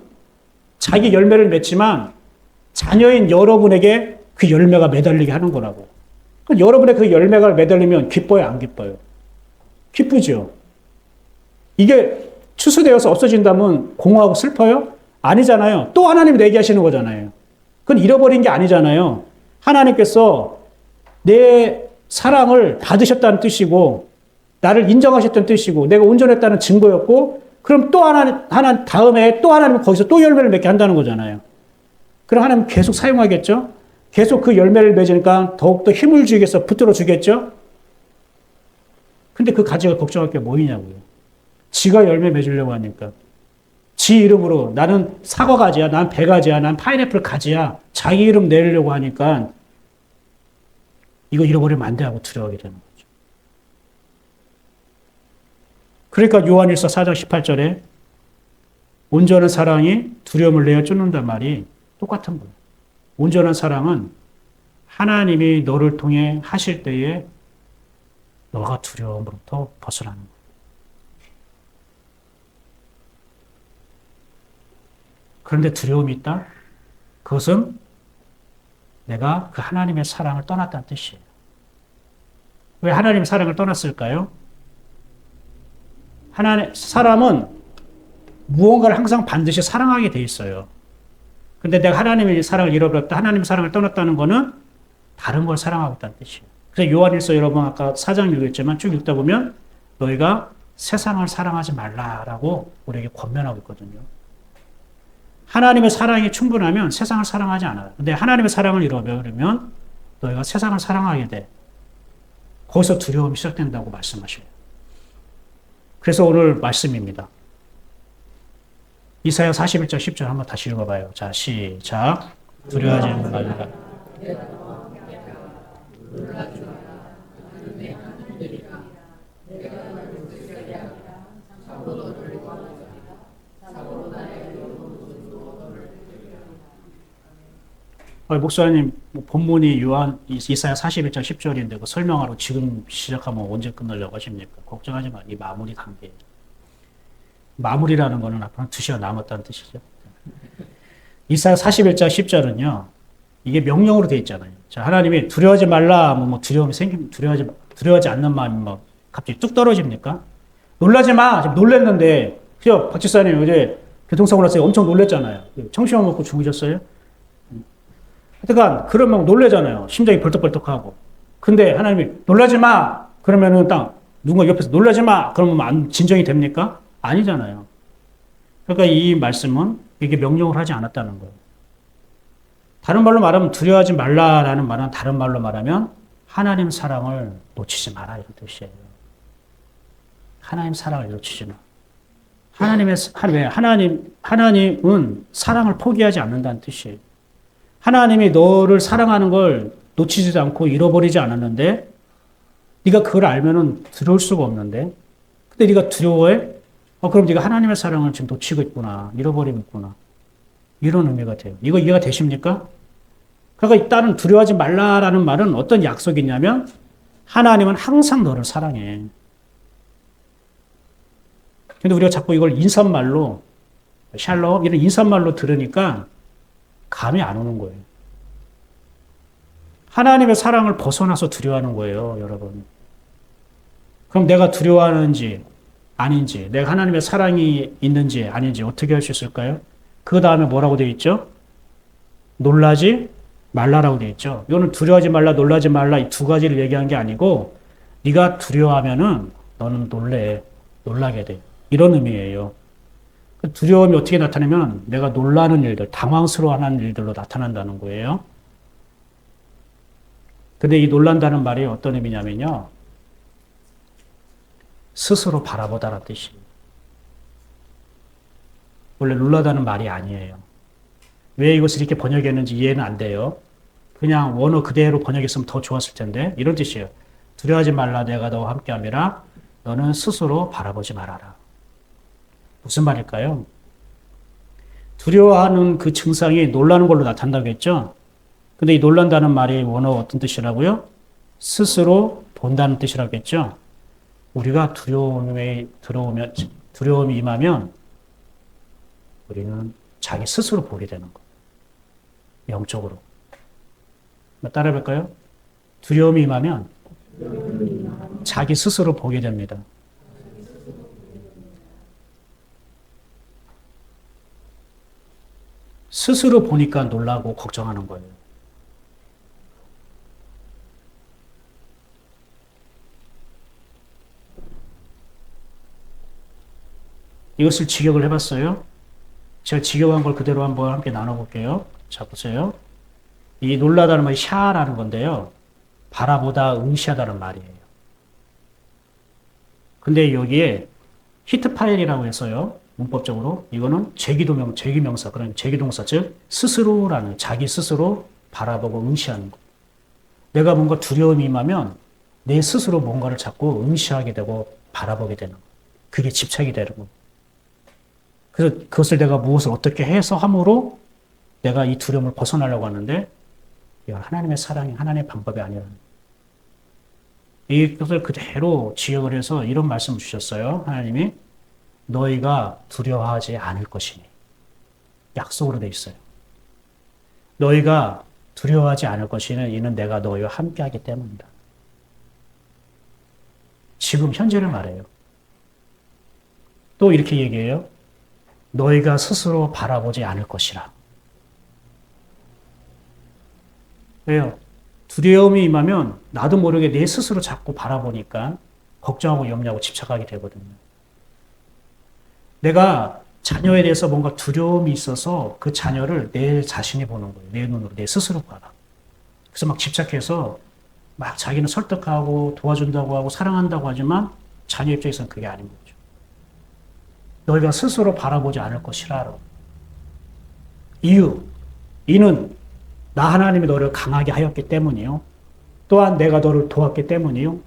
자기 열매를 맺지만 자녀인 여러분에게 그 열매가 매달리게 하는 거라고. 여러분의 그 열매가 매달리면 기뻐요, 안 기뻐요? 기쁘죠. 이게 추수되어서 없어진다면 공허하고 슬퍼요? 아니잖아요. 또 하나님이 내게 하시는 거잖아요. 그건 잃어버린 게 아니잖아요. 하나님께서 내 사랑을 받으셨다는 뜻이고 나를 인정하셨다는 뜻이고 내가 온전했다는 증거였고 그럼 또 하나 다음에 또 하나님은 거기서 또 열매를 맺게 한다는 거잖아요. 그럼 하나님은 계속 사용하겠죠? 계속 그 열매를 맺으니까 더욱더 힘을 주겠어, 붙들어 주겠죠? 근데 그 가지가 걱정할 게 뭐이냐고요. 지가 열매 맺으려고 하니까. 지 이름으로 나는 사과 가지야, 난 배 가지야, 난 파인애플 가지야. 자기 이름 내려고 하니까 이거 잃어버리면 안 돼 하고 두려워하게 되는 거죠. 그러니까 요한일서 4장 18절에 온전한 사랑이 두려움을 내어 쫓는단 말이 똑같은 거예요. 온전한 사랑은 하나님이 너를 통해 하실 때에 너가 두려움으로부터 벗어나는 거예요. 그런데 두려움이 있다? 그것은 내가 그 하나님의 사랑을 떠났다는 뜻이에요. 왜 하나님의 사랑을 떠났을까요? 사람은 무언가를 항상 반드시 사랑하게 돼 있어요. 근데 내가 하나님의 사랑을 잃어버렸다, 하나님의 사랑을 떠났다는 거는 다른 걸 사랑하고 있다는 뜻이에요. 그래서 요한일서 여러분 아까 4장 읽었지만 쭉 읽다 보면 너희가 세상을 사랑하지 말라라고 우리에게 권면하고 있거든요. 하나님의 사랑이 충분하면 세상을 사랑하지 않아요. 근데 하나님의 사랑을 잃어버리면 너희가 세상을 사랑하게 돼. 거기서 두려움이 시작된다고 말씀하셔요. 그래서 오늘 말씀입니다. 이사야 41장 10절 한번 다시 읽어봐요. 자, 시작. 두려워하지 말라. 목사님, 본문이 이사야 41장 10절인데 그 설명하러 지금 시작하면 언제 끝내려고 하십니까? 걱정하지 마. 이 마무리 단계. 마무리라는 거는 앞으로 2시간 남았다는 뜻이죠. 이사야 41장 10절은요. 이게 명령으로 되어 있잖아요. 자, 하나님이 두려워하지 말라. 두려움이 생기면 두려워하지 않는 마음이 막 갑자기 뚝 떨어집니까? 놀라지 마. 지금 놀랬는데. 그죠? 박 집사님 어제 교통사고 났어요. 엄청 놀랬잖아요. 청심환 먹고 죽으셨어요? 하여간 그러면 놀래잖아요. 심장이 벌떡벌떡하고. 근데 하나님이 놀라지 마. 그러면은 딱 누군가 옆에서 놀라지 마. 그러면 진정이 됩니까? 아니잖아요. 그러니까 이 말씀은 이게 명령을 하지 않았다는 거예요. 다른 말로 말하면 두려워하지 말라라는 말은 다른 말로 말하면 하나님 사랑을 놓치지 마라 이런 뜻이에요. 하나님 사랑을 놓치지 마. 하나님은 사랑을 포기하지 않는다는 뜻이에요. 하나님이 너를 사랑하는 걸 놓치지도 않고 잃어버리지 않았는데 네가 그걸 알면은 두려울 수가 없는데 근데 네가 두려워해? 그럼 네가 하나님의 사랑을 지금 놓치고 있구나. 잃어버리고 있구나. 이런 의미가 돼요. 이거 이해가 되십니까? 그러니까 일단은 두려워하지 말라라는 말은 어떤 약속이냐면 하나님은 항상 너를 사랑해. 근데 우리가 자꾸 이걸 인사말로 샬롬 이런 인사말로 들으니까 감이 안 오는 거예요. 하나님의 사랑을 벗어나서 두려워하는 거예요, 여러분. 그럼 내가 두려워하는지 아닌지, 내가 하나님의 사랑이 있는지 아닌지 어떻게 할 수 있을까요? 그 다음에 뭐라고 되어 있죠? 놀라지 말라라고 되어 있죠. 이거는 두려워하지 말라, 놀라지 말라 이 두 가지를 얘기한 게 아니고 네가 두려워하면은 너는 놀라게 돼. 이런 의미예요. 두려움이 어떻게 나타나면 내가 놀라는 일들, 당황스러워하는 일들로 나타난다는 거예요. 근데 이 놀란다는 말이 어떤 의미냐면요. 스스로 바라보다라는 뜻이에요. 원래 놀라다는 말이 아니에요. 왜 이것을 이렇게 번역했는지 이해는 안 돼요. 그냥 원어 그대로 번역했으면 더 좋았을 텐데 이런 뜻이에요. 두려워하지 말라 내가 너와 함께함이라 너는 스스로 바라보지 말아라. 무슨 말일까요? 두려워하는 그 증상이 놀라는 걸로 나타난다고 했죠? 근데 이 놀란다는 말이 원어 어떤 뜻이라고요? 스스로 본다는 뜻이라고 했죠? 우리가 두려움이 임하면 우리는 자기 스스로 보게 되는 거예요. 영적으로. 따라해볼까요? 두려움이 임하면 자기 스스로 보게 됩니다. 스스로 보니까 놀라고 걱정하는 거예요. 이것을 직역을 해봤어요. 제가 직역한 걸 그대로 한번 함께 나눠볼게요. 자, 보세요. 이 놀라다는 말이 샤라는 건데요. 바라보다 응시하다는 말이에요. 근데 여기에 히트 파일이라고 해서요. 문법적으로 이거는 제기명사, 그런 제기동사, 즉 스스로라는 자기 스스로 바라보고 응시하는 거. 내가 뭔가 두려움이 임하면 내 스스로 뭔가를 자꾸 응시하게 되고 바라보게 되는 거. 그게 집착이 되는 거. 그래서 그것을 내가 무엇을 어떻게 해서 함으로 내가 이 두려움을 벗어나려고 하는데 이건 하나님의 사랑이 하나님의 방법이 아니라 이것을 그대로 지역을 해서 이런 말씀을 주셨어요. 하나님이 너희가 두려워하지 않을 것이니 약속으로 돼 있어요. 너희가 두려워하지 않을 것이니 이는 내가 너희와 함께하기 때문이다. 지금 현재를 말해요. 또 이렇게 얘기해요. 너희가 스스로 바라보지 않을 것이라. 왜요? 두려움이 임하면 나도 모르게 내 스스로 자꾸 바라보니까 걱정하고 염려하고 집착하게 되거든요. 내가 자녀에 대해서 뭔가 두려움이 있어서 그 자녀를 내 자신이 보는 거예요. 내 눈으로, 내 스스로 봐라. 그래서 막 집착해서 막 자기는 설득하고 도와준다고 하고 사랑한다고 하지만 자녀 입장에서는 그게 아닌 거죠. 너희가 스스로 바라보지 않을 것이라. 이는 나 하나님이 너를 강하게 하였기 때문이요. 또한 내가 너를 도왔기 때문이요.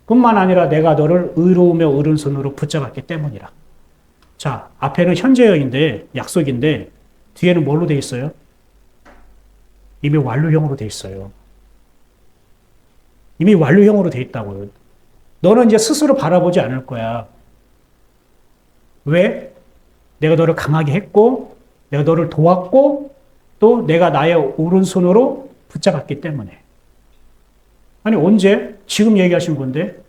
뿐만 아니라 내가 너를 의로우며 오른손으로 붙잡았기 때문이라. 자, 앞에는 현재형인데, 약속인데, 뒤에는 뭘로 돼 있어요? 이미 완료형으로 돼 있어요. 이미 완료형으로 돼 있다고요. 너는 이제 스스로 바라보지 않을 거야. 왜? 내가 너를 강하게 했고, 내가 너를 도왔고, 또 내가 나의 오른손으로 붙잡았기 때문에. 아니, 언제? 지금 얘기하신 건데,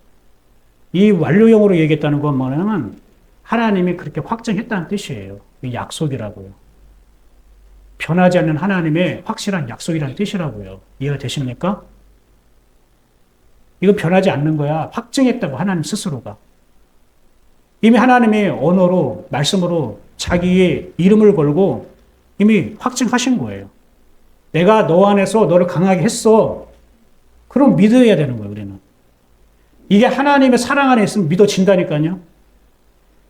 이 완료형으로 얘기했다는 건 뭐냐면, 하나님이 그렇게 확정했다는 뜻이에요. 이 약속이라고요. 변하지 않는 하나님의 확실한 약속이라는 뜻이라고요. 이해가 되십니까? 이거 변하지 않는 거야. 확증했다고 하나님 스스로가. 이미 하나님의 언어로, 말씀으로 자기의 이름을 걸고 이미 확증하신 거예요. 내가 너 안에서 너를 강하게 했어. 그럼 믿어야 되는 거예요, 우리는. 이게 하나님의 사랑 안에 있으면 믿어진다니까요.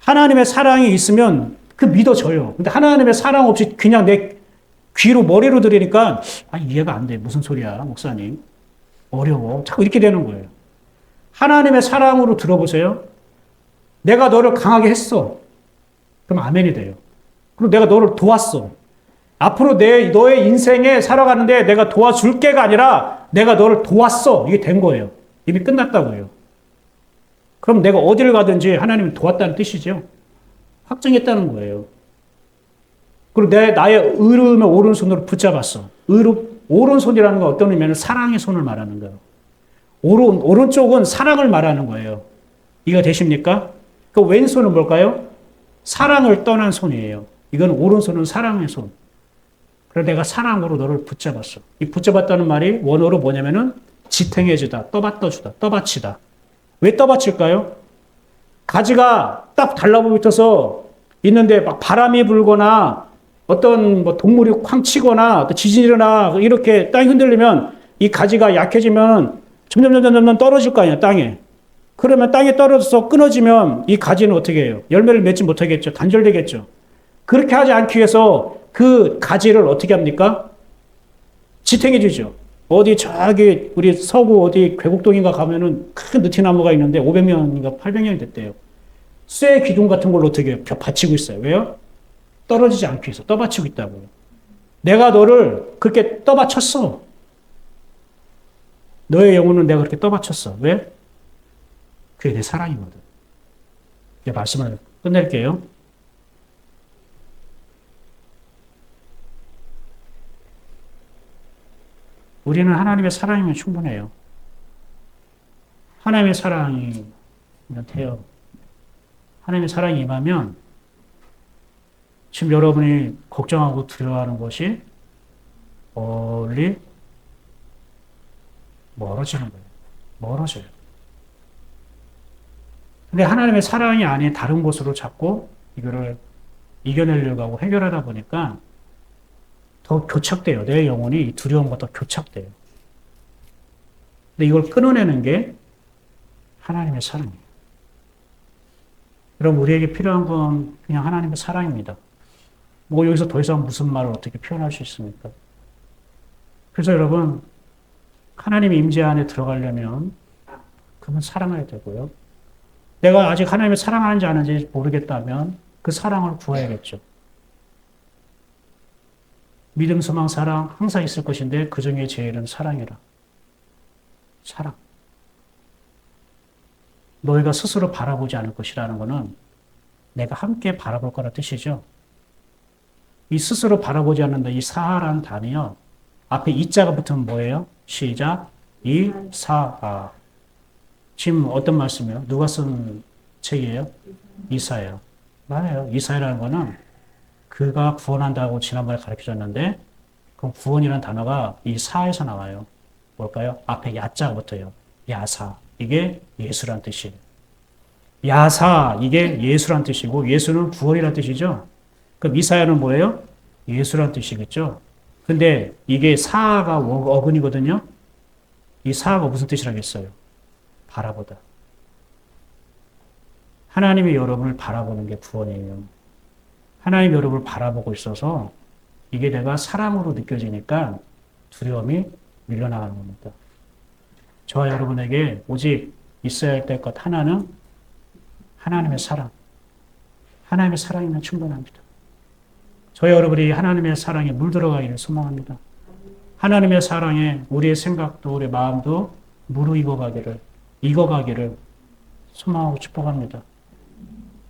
하나님의 사랑이 있으면 그 믿어져요. 근데 하나님의 사랑 없이 그냥 내 귀로 머리로 들으니까 이해가 안 돼. 무슨 소리야, 목사님. 어려워. 자꾸 이렇게 되는 거예요. 하나님의 사랑으로 들어보세요. 내가 너를 강하게 했어. 그럼 아멘이 돼요. 그럼 내가 너를 도왔어. 앞으로 너의 인생에 살아가는데 내가 도와줄게가 아니라 내가 너를 도왔어. 이게 된 거예요. 이미 끝났다고요. 그럼 내가 어디를 가든지 하나님이 도왔다는 뜻이죠. 확정했다는 거예요. 그리고 나의 의로움의 오른손으로 붙잡았어. 오른손이라는 건 어떤 의미는 사랑의 손을 말하는 거예요. 오른쪽은 사랑을 말하는 거예요. 이해가 되십니까? 그 왼손은 뭘까요? 사랑을 떠난 손이에요. 이건 오른손은 사랑의 손. 그래서 내가 사랑으로 너를 붙잡았어. 이 붙잡았다는 말이 원어로 뭐냐면은 지탱해주다, 떠받쳐주다, 떠받치다. 왜 떠받칠까요? 가지가 딱 달라붙어서 있는데 막 바람이 불거나 어떤 뭐 동물이 쾅 치거나 또 지진이 일어나 이렇게 땅이 흔들리면 이 가지가 약해지면 점점 떨어질 거 아니야, 땅에. 그러면 땅에 떨어져서 끊어지면 이 가지는 어떻게 해요? 열매를 맺지 못하겠죠. 단절되겠죠. 그렇게 하지 않기 위해서 그 가지를 어떻게 합니까? 지탱해 주죠. 어디 저기 우리 서구 어디 괴곡동인가 가면은 큰 느티나무가 있는데 500년인가 800년이 됐대요. 쇠 기둥 같은 걸로 어떻게 해요? 받치고 있어요. 왜요? 떨어지지 않기 위해서 떠받치고 있다고요. 내가 너를 그렇게 떠받쳤어. 너의 영혼은 내가 그렇게 떠받쳤어. 왜? 그게 내 사랑이거든. 이제 말씀을 끝낼게요. 우리는 하나님의 사랑이면 충분해요. 하나님의 사랑이 돼요. 하나님의 사랑이 임하면 지금 여러분이 걱정하고 두려워하는 것이 멀리 멀어지는 거예요. 멀어져요. 근데 하나님의 사랑이 아닌 다른 곳으로 자꾸 이거를 이겨내려고 하고 해결하다 보니까 더 교착돼요. 내 영혼이 두려움과 더 교착돼요. 근데 이걸 끊어내는 게 하나님의 사랑이에요. 여러분, 우리에게 필요한 건 그냥 하나님의 사랑입니다. 뭐 여기서 더 이상 무슨 말을 어떻게 표현할 수 있습니까? 그래서 여러분, 하나님의 임재 안에 들어가려면 그분 사랑해야 되고요. 내가 아직 하나님을 사랑하는지 아는지 모르겠다면 그 사랑을 구해야겠죠. 믿음, 소망, 사랑 항상 있을 것인데 그 중에 제일은 사랑이라. 사랑. 너희가 스스로 바라보지 않을 것이라는 것은 내가 함께 바라볼 거라 뜻이죠. 이 스스로 바라보지 않는다. 이 사라는 단어요. 앞에 이자가 붙으면 뭐예요? 시작. 이사아. 지금 어떤 말씀이에요? 누가 쓴 책이에요? 이사예요. 맞아요. 이사야라는 거는 그가 구원한다고 지난번에 가르쳐줬는데 그 구원이라는 단어가 이 사에서 나와요. 뭘까요? 앞에 야자가 붙어요. 야사. 이게 예수란 뜻이에요. 야사. 이게 예수란 뜻이고 예수는 구원이란 뜻이죠. 그럼 이사야는 뭐예요? 예수란 뜻이겠죠. 근데 이게 사가 어근이거든요. 이 사가 무슨 뜻이라겠어요? 바라보다. 하나님이 여러분을 바라보는 게 구원이에요. 하나님이 여러분을 바라보고 있어서 이게 내가 사랑으로 느껴지니까 두려움이 밀려나가는 겁니다. 저와 여러분에게 오직 있어야 할 것 하나는 하나님의 사랑. 하나님의 사랑이면 충분합니다. 저와 여러분이 하나님의 사랑에 물들어가기를 소망합니다. 하나님의 사랑에 우리의 생각도 우리의 마음도 익어가기를 소망하고 축복합니다.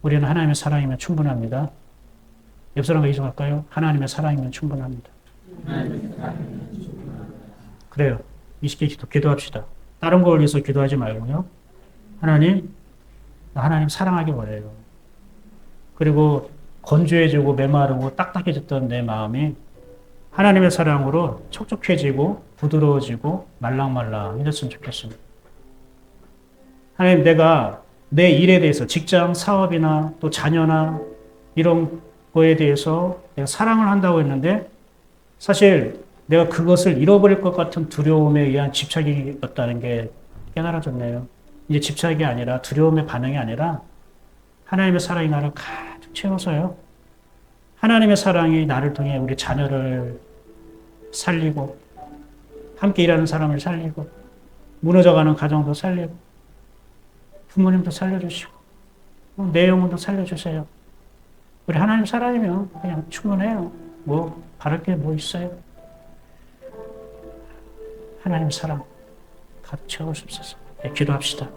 우리는 하나님의 사랑이면 충분합니다. 옆 사람과 이동할까요? 하나님의 사랑이면 충분합니다. 그래요. 20개 기도합시다. 다른 걸 위해서 기도하지 말고요. 하나님, 나 하나님 사랑하기 원해요. 그리고 건조해지고 메마르고 딱딱해졌던 내 마음이 하나님의 사랑으로 촉촉해지고 부드러워지고 말랑말랑해졌으면 좋겠습니다. 하나님, 내가 내 일에 대해서 직장, 사업이나 또 자녀나 이런 거에 대해서 내가 사랑을 한다고 했는데 사실 내가 그것을 잃어버릴 것 같은 두려움에 의한 집착이었다는 게 깨달아졌네요. 이제 집착이 아니라 두려움의 반응이 아니라 하나님의 사랑이 나를 가득 채워서요. 하나님의 사랑이 나를 통해 우리 자녀를 살리고 함께 일하는 사람을 살리고 무너져가는 가정도 살리고 부모님도 살려주시고 내 영혼도 살려주세요. 우리 하나님 사랑이면 그냥 충분해요. 뭐 바랄 게 뭐 있어요? 하나님 사랑 가득 채워주옵소서. 네, 기도합시다.